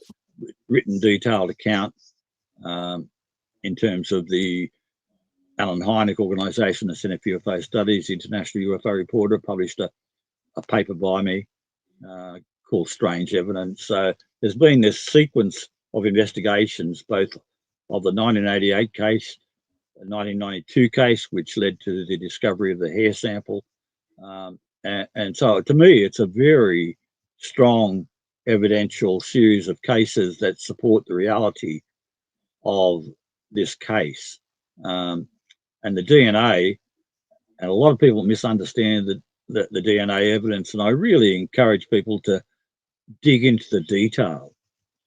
written detailed account in terms of the Alan Hynek organisation, the Centre for UFO Studies, International UFO Reporter, published a paper by me called Strange Evidence. So there's been this sequence of investigations, both of the 1988 case, the 1992 case, which led to the discovery of the hair sample. And so to me, it's a very strong evidential series of cases that support the reality of this case. And the DNA, and a lot of people misunderstand the DNA evidence, and I really encourage people to dig into the detail.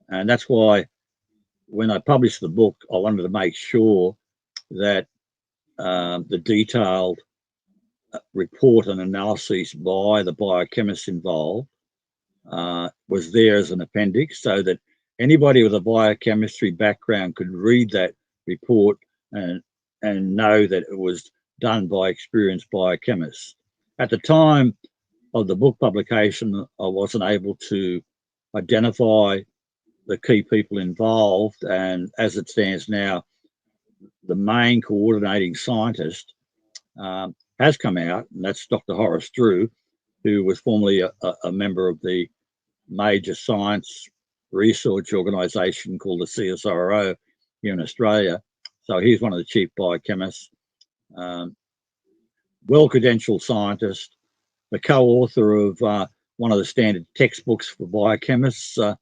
And that's why when I published the book, I wanted to make sure that the detailed report and analysis by the biochemists involved was there as an appendix, so that anybody with a biochemistry background could read that report and know that it was done by experienced biochemists. At the time of the book publication, I wasn't able to identify the key people involved, and as it stands now, the main coordinating scientist has come out, and that's Dr. Horace Drew, who was formerly a member of the major science research organisation called the CSIRO here in Australia. So he's one of the chief biochemists, well-credentialed scientist, the co-author of one of the standard textbooks for biochemists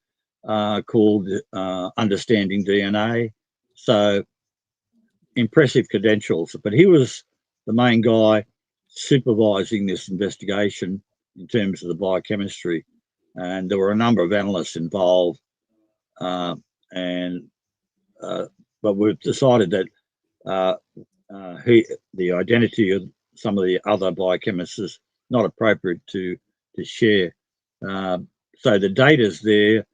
called Understanding DNA. So impressive credentials, but he was the main guy supervising this investigation in terms of the biochemistry. And there were a number of analysts involved, but we've decided that the identity of some of the other biochemists is not appropriate to share. So the data's there,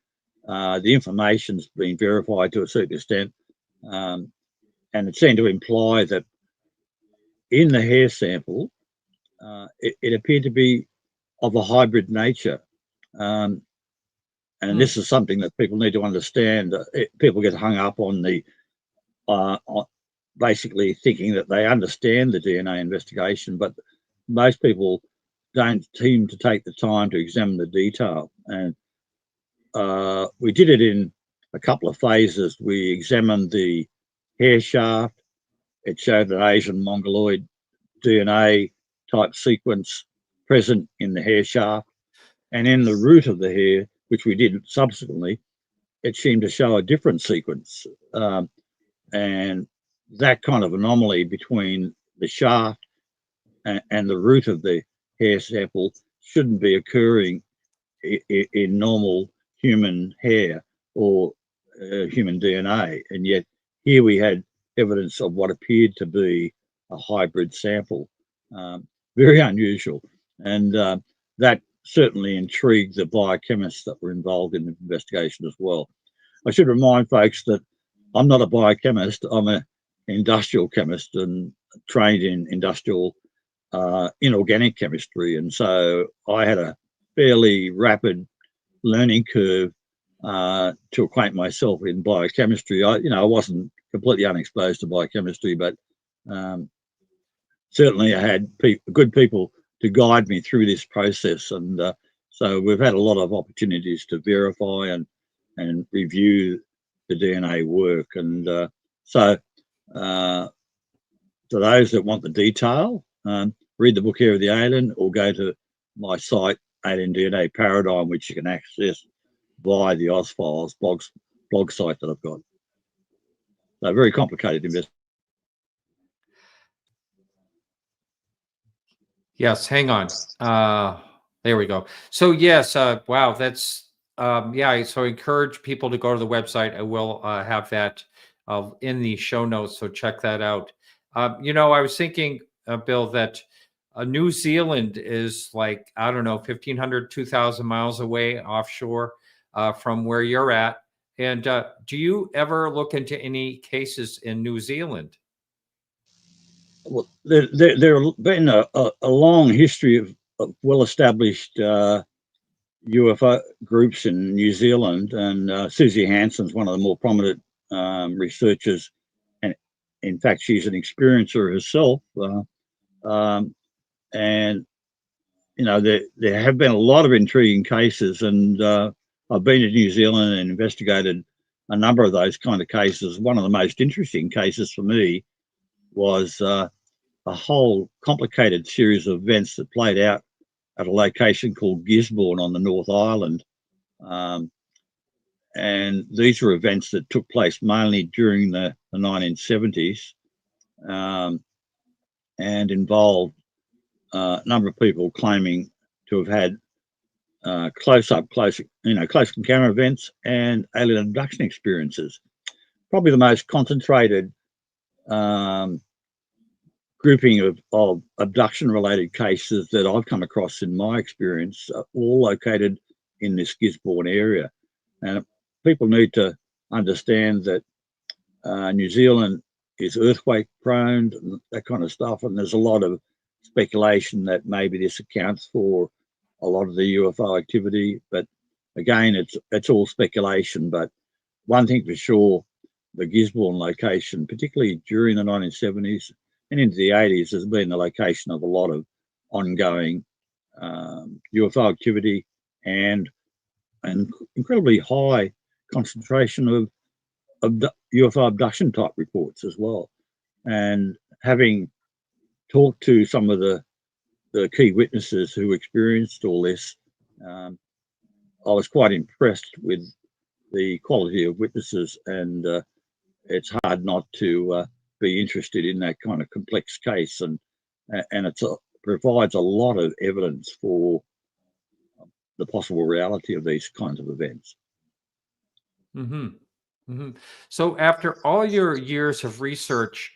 the information's been verified to a certain extent, and it seemed to imply that in the hair sample, it appeared to be of a hybrid nature. And this is something that people need to understand. People get hung up on the basically thinking that they understand the DNA investigation, but most people don't seem to take the time to examine the detail. And we did it in a couple of phases. We examined the hair shaft. It showed an Asian Mongoloid DNA type sequence present in the hair shaft, and in the root of the hair, which we did subsequently, it seemed to show a different sequence. And that kind of anomaly between the shaft and the root of the hair sample shouldn't be occurring in normal human hair or human DNA. And yet here we had evidence of what appeared to be a hybrid sample. Very unusual. And that certainly intrigued the biochemists that were involved in the investigation as well. I should remind folks that I'm not a biochemist. I'm an industrial chemist and trained in industrial inorganic chemistry. And so I had a fairly rapid learning curve to acquaint myself in biochemistry. I wasn't completely unexposed to biochemistry, but certainly I had good people to guide me through this process. And so we've had a lot of opportunities to verify and review the DNA work. And so to those that want the detail, read the book Hair of the Alien or go to my site, Alien DNA Paradigm, which you can access via the Ozfiles blog site that I've got. So very complicated investigation. Yes, hang on. There we go. So yes, wow, that's yeah. So I encourage people to go to the website. I will have that in the show notes, so check that out. I was thinking, Bill, that New Zealand is like, I don't know, 1,500, 2,000 miles away offshore from where you're at. And do you ever look into any cases in New Zealand? Well, there been a long history of well-established UFO groups in New Zealand, and Susie Hansen's one of the more prominent researchers, and in fact, she's an experiencer herself. And there have been a lot of intriguing cases, and I've been to New Zealand and investigated a number of those kind of cases. One of the most interesting cases for me was a whole complicated series of events that played out at a location called Gisborne on the North Island. And these were events that took place mainly during the 1970s and involved a number of people claiming to have had close encounter events and alien abduction experiences. Probably the most concentrated grouping of abduction-related cases that I've come across in my experience are all located in this Gisborne area. And people need to understand that New Zealand is earthquake prone, and that kind of stuff, and there's a lot of speculation that maybe this accounts for a lot of the UFO activity. But again, it's all speculation. But one thing for sure, the Gisborne location, particularly during the 1970s and into the 80s, has been the location of a lot of ongoing UFO activity and an incredibly high concentration of UFO abduction type reports as well. And having talked to some of the key witnesses who experienced all this, I was quite impressed with the quality of witnesses, and it's hard not to be interested in that kind of complex case, and it provides a lot of evidence for the possible reality of these kinds of events. Mm-hmm. Mm-hmm. So after all your years of research,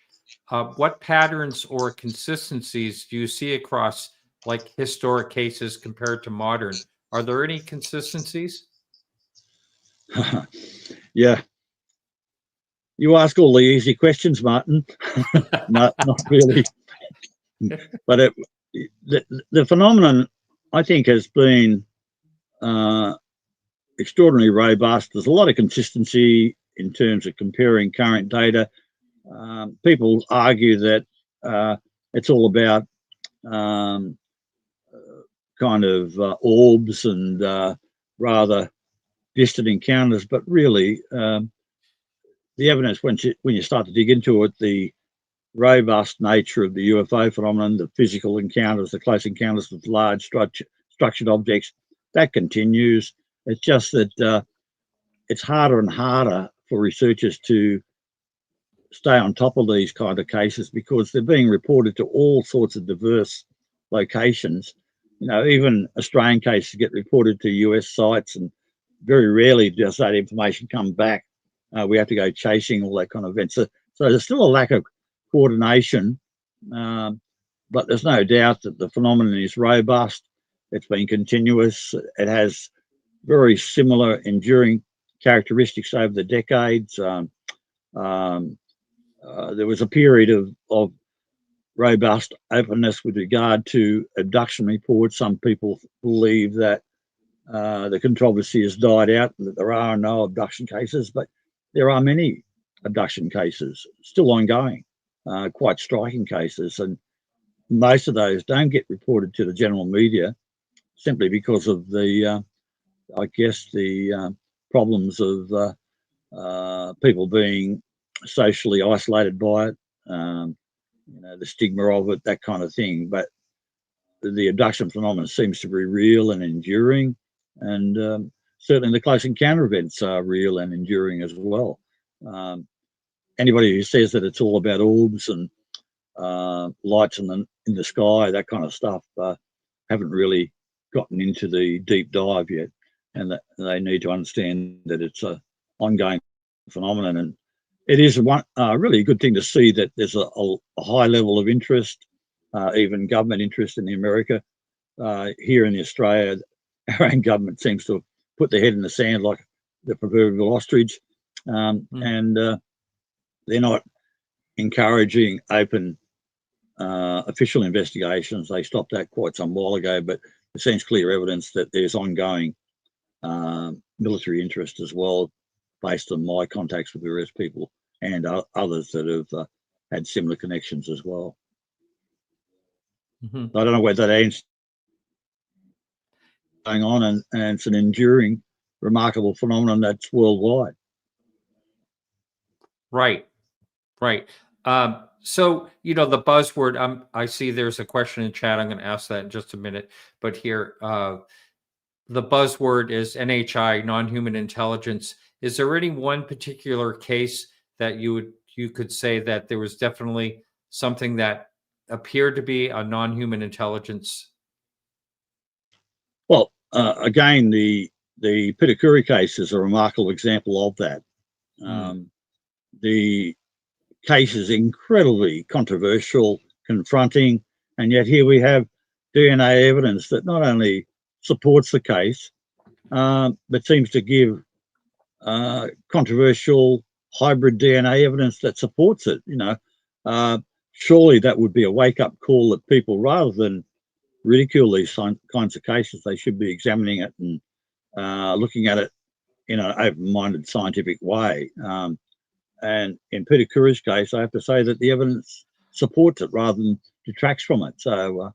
what patterns or consistencies do you see across like historic cases compared to modern? Are there any consistencies? Yeah. You ask all the easy questions, Martin. No, not really. But the phenomenon I think has been extraordinarily robust. There's a lot of consistency in terms of comparing current data. People argue that it's all about kind of orbs and rather distant encounters, but really the evidence, when you start to dig into it, the robust nature of the UFO phenomenon, the physical encounters, the close encounters with large structured objects, that continues. It's just that it's harder and harder for researchers to stay on top of these kind of cases because they're being reported to all sorts of diverse locations. You know, even Australian cases get reported to US sites, and very rarely does that information come back. We have to go chasing all that kind of events. So there's still a lack of coordination, but there's no doubt that the phenomenon is robust. It's been continuous. It has very similar enduring characteristics over the decades. There was a period of robust openness with regard to abduction reports. Some people believe that the controversy has died out and that there are no abduction cases, but there are many abduction cases still ongoing, quite striking cases, and most of those don't get reported to the general media simply because of the, I guess, the problems of people being socially isolated by it, you know, the stigma of it, that kind of thing. But the abduction phenomenon seems to be real and enduring, and certainly the close encounter events are real and enduring as well. Anybody who says that it's all about orbs and lights in the sky, that kind of stuff, haven't really gotten into the deep dive yet, and that they need to understand that it's a ongoing phenomenon. And it is really a good thing to see that there's a high level of interest, even government interest in America. Here in Australia, our own government seems to have put their head in the sand like the proverbial ostrich, and they're not encouraging open official investigations. They stopped that quite some while ago, but it seems clear evidence that there's ongoing military interest as well, based on my contacts with various people and others that have had similar connections as well. I don't know whether that answers going on, and it's an enduring, remarkable phenomenon that's worldwide. Right. So, you know, the buzzword, I see there's a question in chat. I'm going to ask that in just a minute. But here, the buzzword is NHI, non-human intelligence. Is there any one particular case that you could say that there was definitely something that appeared to be a non-human intelligence? Well, again, the Peter Khoury case is a remarkable example of that. The case is incredibly controversial, confronting, and yet here we have DNA evidence that not only supports the case, but seems to give controversial hybrid DNA evidence that supports it. You know, surely that would be a wake-up call that people, rather than ridicule these kinds of cases, they should be examining it and looking at it in an open-minded scientific way. And in Peter Khoury's case, I have to say that the evidence supports it rather than detracts from it. So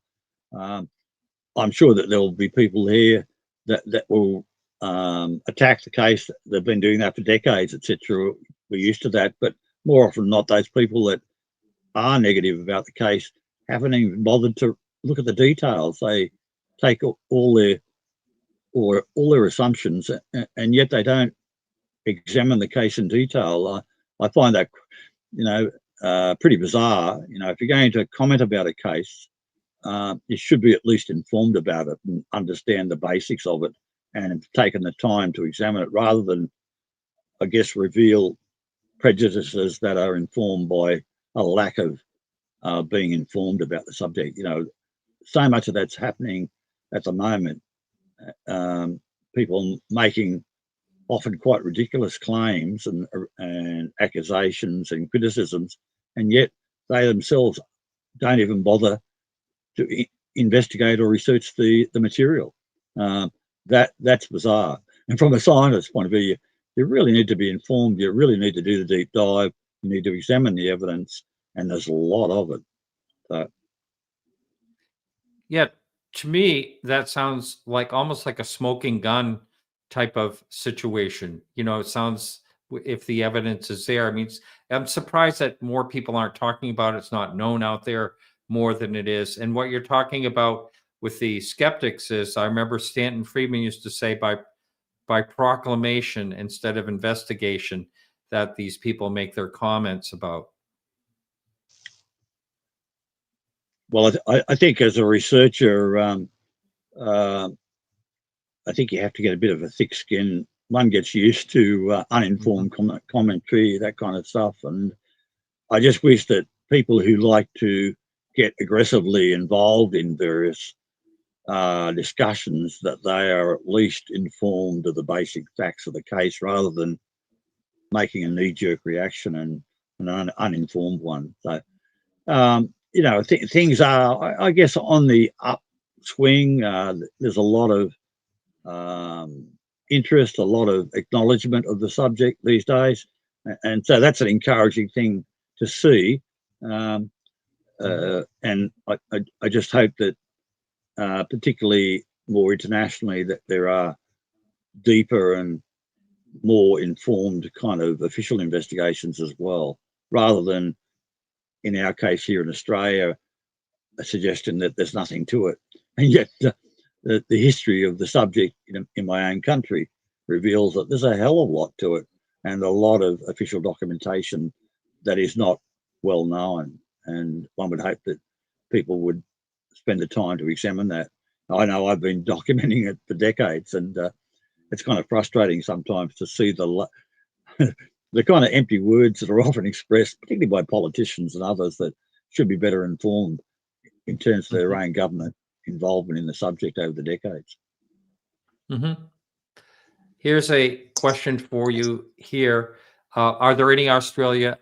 I'm sure that there will be people here that will attack the case. They've been doing that for decades, etc. We're used to that, but more often than not, those people that are negative about the case haven't even bothered to look at the details. They take all their assumptions, and yet they don't examine the case in detail. I find that, you know, pretty bizarre. You know, if you're going to comment about a case, you should be at least informed about it and understand the basics of it, and have taken the time to examine it, rather than, I guess, reveal prejudices that are informed by a lack of being informed about the subject. You know, so much of that's happening at the moment. People making often quite ridiculous claims and accusations and criticisms, and yet they themselves don't even bother to investigate or research the material. That's bizarre. And from a scientist's point of view, you really need to be informed. You really need to do the deep dive. You need to examine the evidence, and there's a lot of it. So, Yeah, to me, that sounds like almost like a smoking gun type of situation. It sounds, if the evidence is there. I mean, I'm surprised that more people aren't talking about it. It's not known out there more than it is. And what you're talking about with the skeptics is, I remember Stanton Friedman used to say, by proclamation instead of investigation, that these people make their comments about. well, I think as a researcher, I think you have to get a bit of a thick skin. One gets used to uninformed commentary, that kind of stuff. And I just wish that people who like to get aggressively involved in various discussions, that they are at least informed of the basic facts of the case, rather than making a knee-jerk reaction and an uninformed one. So, things are, I guess, on the upswing. There's a lot of interest, a lot of acknowledgement of the subject these days, and so that's an encouraging thing to see. And I just hope that, particularly more internationally, that there are deeper and more informed kind of official investigations as well, rather than, in our case here in Australia, a suggestion that there's nothing to it. And yet the history of the subject in my own country reveals that there's a hell of a lot to it, and a lot of official documentation that is not well known. And one would hope that people would spend the time to examine that. I know I've been documenting it for decades, and it's kind of frustrating sometimes to see the kind of empty words that are often expressed, particularly by politicians and others that should be better informed in terms of their own government involvement in the subject over the decades. Here's a question for you here. Are there any Australia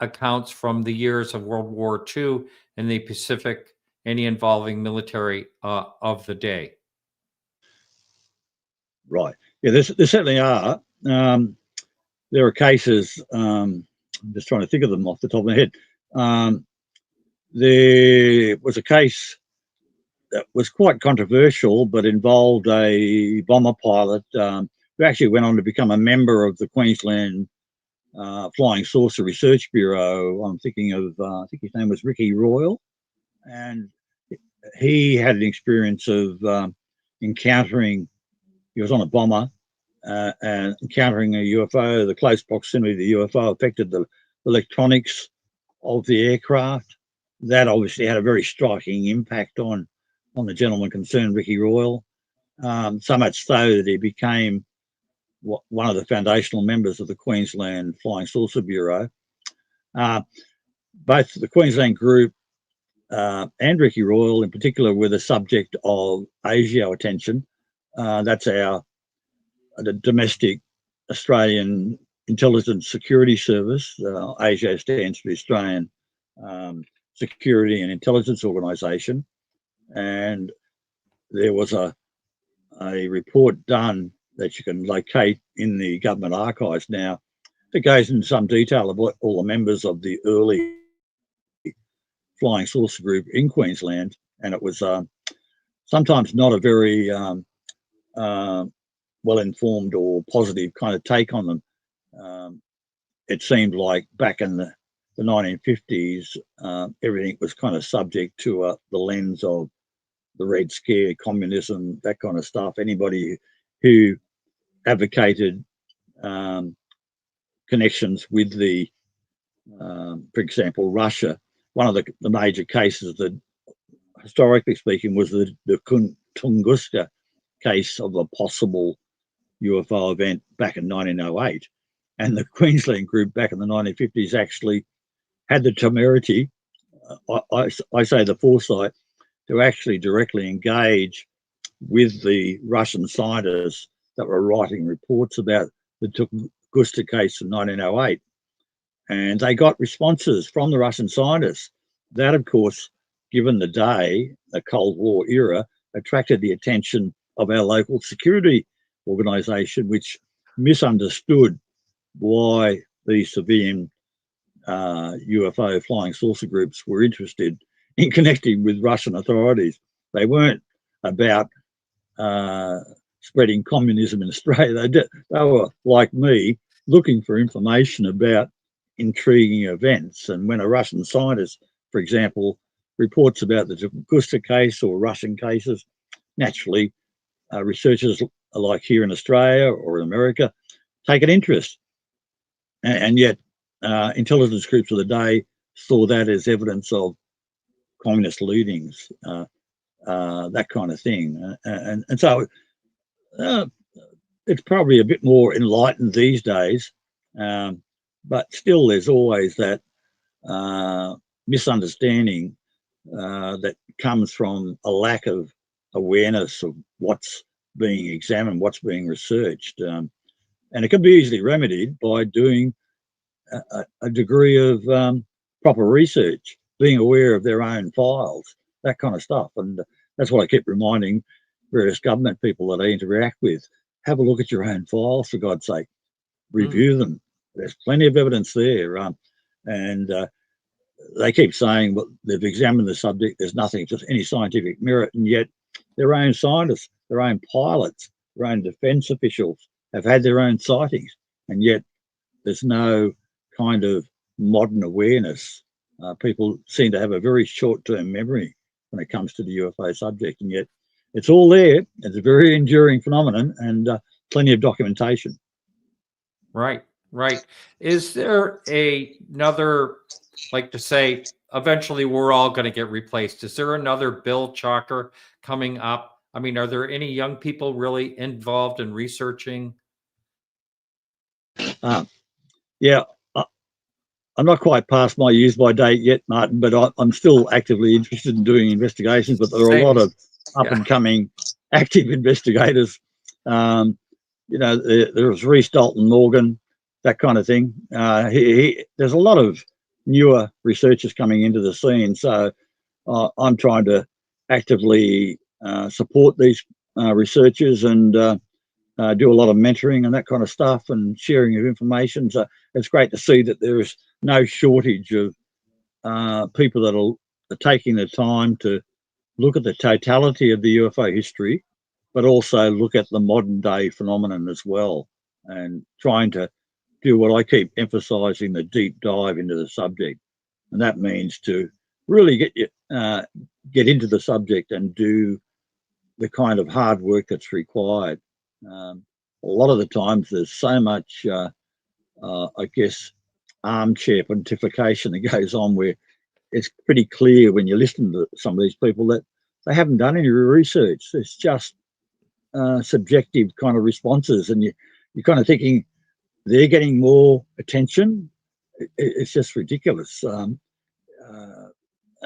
accounts from the years of World War II in the Pacific, any involving military of the day? Right. Yeah, there certainly are. There are cases, I'm just trying to think of them off the top of my head. There was a case that was quite controversial, but involved a bomber pilot who actually went on to become a member of the Queensland Flying Saucer Research Bureau. I'm thinking of, I think his name was Ricky Royal, and he had an experience of encountering, he was on a bomber and encountering a UFO. The close proximity to the UFO affected the electronics of the aircraft. That obviously had a very striking impact on the gentleman concerned, Ricky Royal, so much so that he became one of the foundational members of the Queensland Flying Saucer Bureau. Both the Queensland group and Ricky Royal in particular were the subject of ASIO attention. That's the domestic Australian Intelligence Security Service. ASIO stands for the Australian Security and Intelligence Organisation. And there was a report done that you can locate in the government archives now that goes into some detail of what all the members of the early flying saucer group in Queensland, and it was sometimes not a very well-informed or positive kind of take on them. It seemed like back in the 1950s, everything was kind of subject to the lens of the Red Scare, communism, that kind of stuff. Anybody who advocated connections with for example, Russia. One of the major cases that, historically speaking, was the Tunguska case of a possible UFO event back in 1908. And the Queensland group back in the 1950s actually had the temerity, I say the foresight, to actually directly engage with the Russian scientists that were writing reports about the Tunguska case in 1908. And they got responses from the Russian scientists that, of course, given the day, the Cold War era, attracted the attention of our local security organisation, which misunderstood why these civilian UFO flying saucer groups were interested in connecting with Russian authorities. They weren't about spreading communism in Australia. They were, like me, looking for information about intriguing events. And when a Russian scientist, for example, reports about the Tunguska case or Russian cases, naturally, researchers like here in Australia or in America take an interest. And yet, intelligence groups of the day saw that as evidence of communist leanings, that kind of thing. And so it's probably a bit more enlightened these days, but still there's always that misunderstanding that comes from a lack of awareness of what's being examined, what's being researched. And it can be easily remedied by doing a degree of proper research, being aware of their own files, that kind of stuff. And that's what I keep reminding various government people that I interact with. Have a look at your own files, for God's sake. Review them. There's plenty of evidence there. And they keep saying, well, they've examined the subject, there's nothing, just any scientific merit, and yet their own scientists, their own pilots, their own defence officials have had their own sightings, and yet there's no kind of modern awareness. People seem to have a very short-term memory when it comes to the UFO subject, and yet it's all there. It's a very enduring phenomenon, and plenty of documentation. Right, right. Is there another, like to say, eventually we're all going to get replaced? Is there another Bill Chalker coming up? I mean, are there any young people really involved in researching? Yeah, I'm not quite past my use-by date yet, Martin, but I'm still actively interested in doing investigations. But there are a lot of up-and-coming active investigators. You know, there was Rhys Dalton Morgan, that kind of thing. There's a lot of newer researchers coming into the scene, so I'm trying to actively support these researchers and do a lot of mentoring and that kind of stuff and sharing of information. So it's great to see that there is no shortage of people that are taking the time to look at the totality of the UFO history, but also look at the modern day phenomenon as well, and trying to do what I keep emphasising, the deep dive into the subject. And that means to really get into the subject and do the kind of hard work that's required. A lot of the times there's so much, I guess, armchair pontification that goes on, where it's pretty clear when you listen to some of these people that they haven't done any research. It's just subjective kind of responses, and you're kind of thinking they're getting more attention. It's just ridiculous. And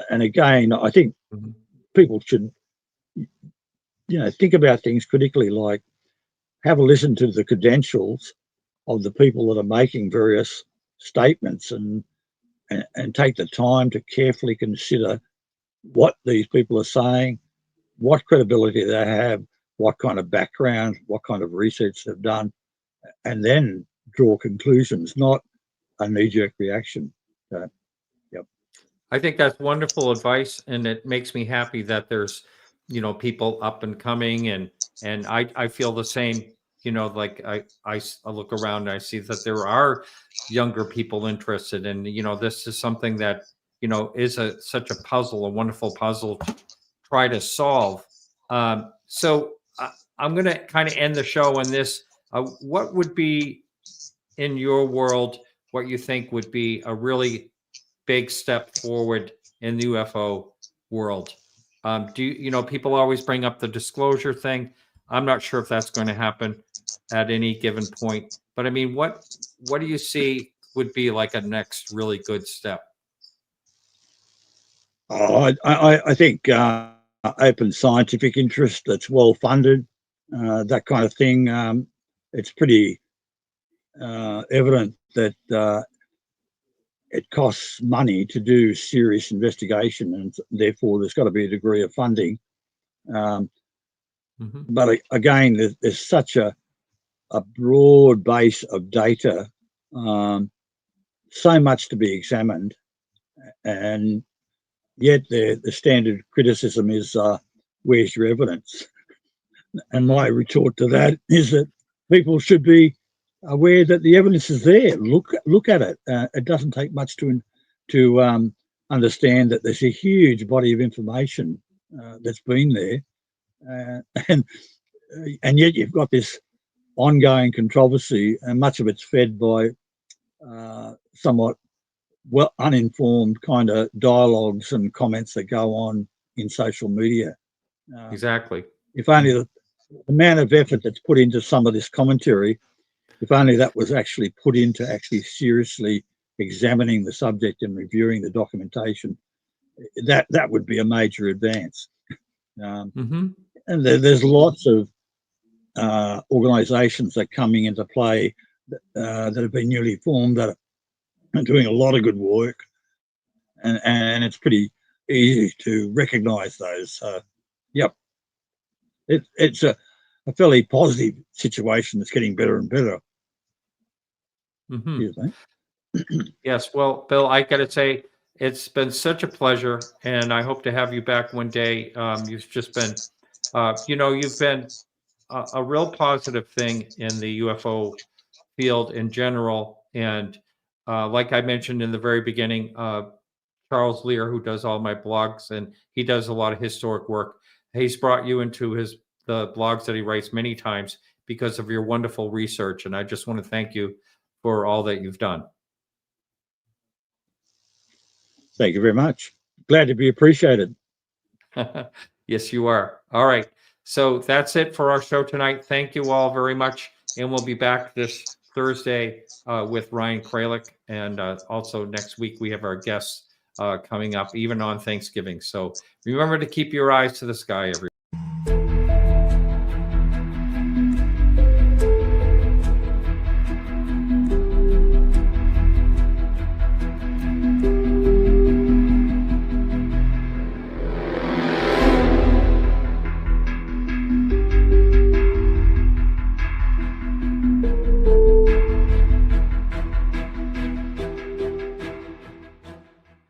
again, I think people should, think about things critically, like have a listen to the credentials of the people that are making various statements, and take the time to carefully consider what these people are saying, what credibility they have, what kind of background, what kind of research they've done, and then draw conclusions, not a knee-jerk reaction. Yep. I think that's wonderful advice, and it makes me happy that there's, people up and coming, and I feel the same. Like I look around and I see that there are younger people interested, and this is something that is such a puzzle, a wonderful puzzle to try to solve. So I'm going to kind of end the show on this. What would be, in your world, what you think would be a really big step forward in the UFO world? People always bring up the disclosure thing. I'm not sure if that's going to happen at any given point, but I mean, what do you see would be like a next really good step? I think open scientific interest that's well funded, that kind of thing. It's pretty evident that it costs money to do serious investigation, and therefore there's got to be a degree of funding. But again, there's such a broad base of data, so much to be examined, and yet the standard criticism is, where's your evidence? And my retort to that is that people should be aware that the evidence is there. Look at it. It doesn't take much to understand that there's a huge body of information that's been there, and yet you've got this ongoing controversy, and much of it's fed by somewhat uninformed kind of dialogues and comments that go on in social media. Exactly. If only the amount of effort that's put into some of this commentary, if only that was actually put into actually seriously examining the subject and reviewing the documentation, that would be a major advance. And there's lots of organisations that are coming into play that have been newly formed that are doing a lot of good work, and it's pretty easy to recognise those. Yep, it's a fairly positive situation that's getting better and better. Yes, well, Bill, I got to say, it's been such a pleasure, and I hope to have you back one day. You've just been, you've been a real positive thing in the UFO field in general. And like I mentioned in the very beginning, Charles Lear, who does all my blogs, and he does a lot of historic work, he's brought you into the blogs that he writes many times because of your wonderful research. And I just want to thank you for all that you've done. Thank you very much. Glad to be appreciated. Yes, you are. All right. So that's it for our show tonight. Thank you all very much. And we'll be back this Thursday with Ryan Kralik. And also next week, we have our guests coming up, even on Thanksgiving. So remember to keep your eyes to the sky, everyone.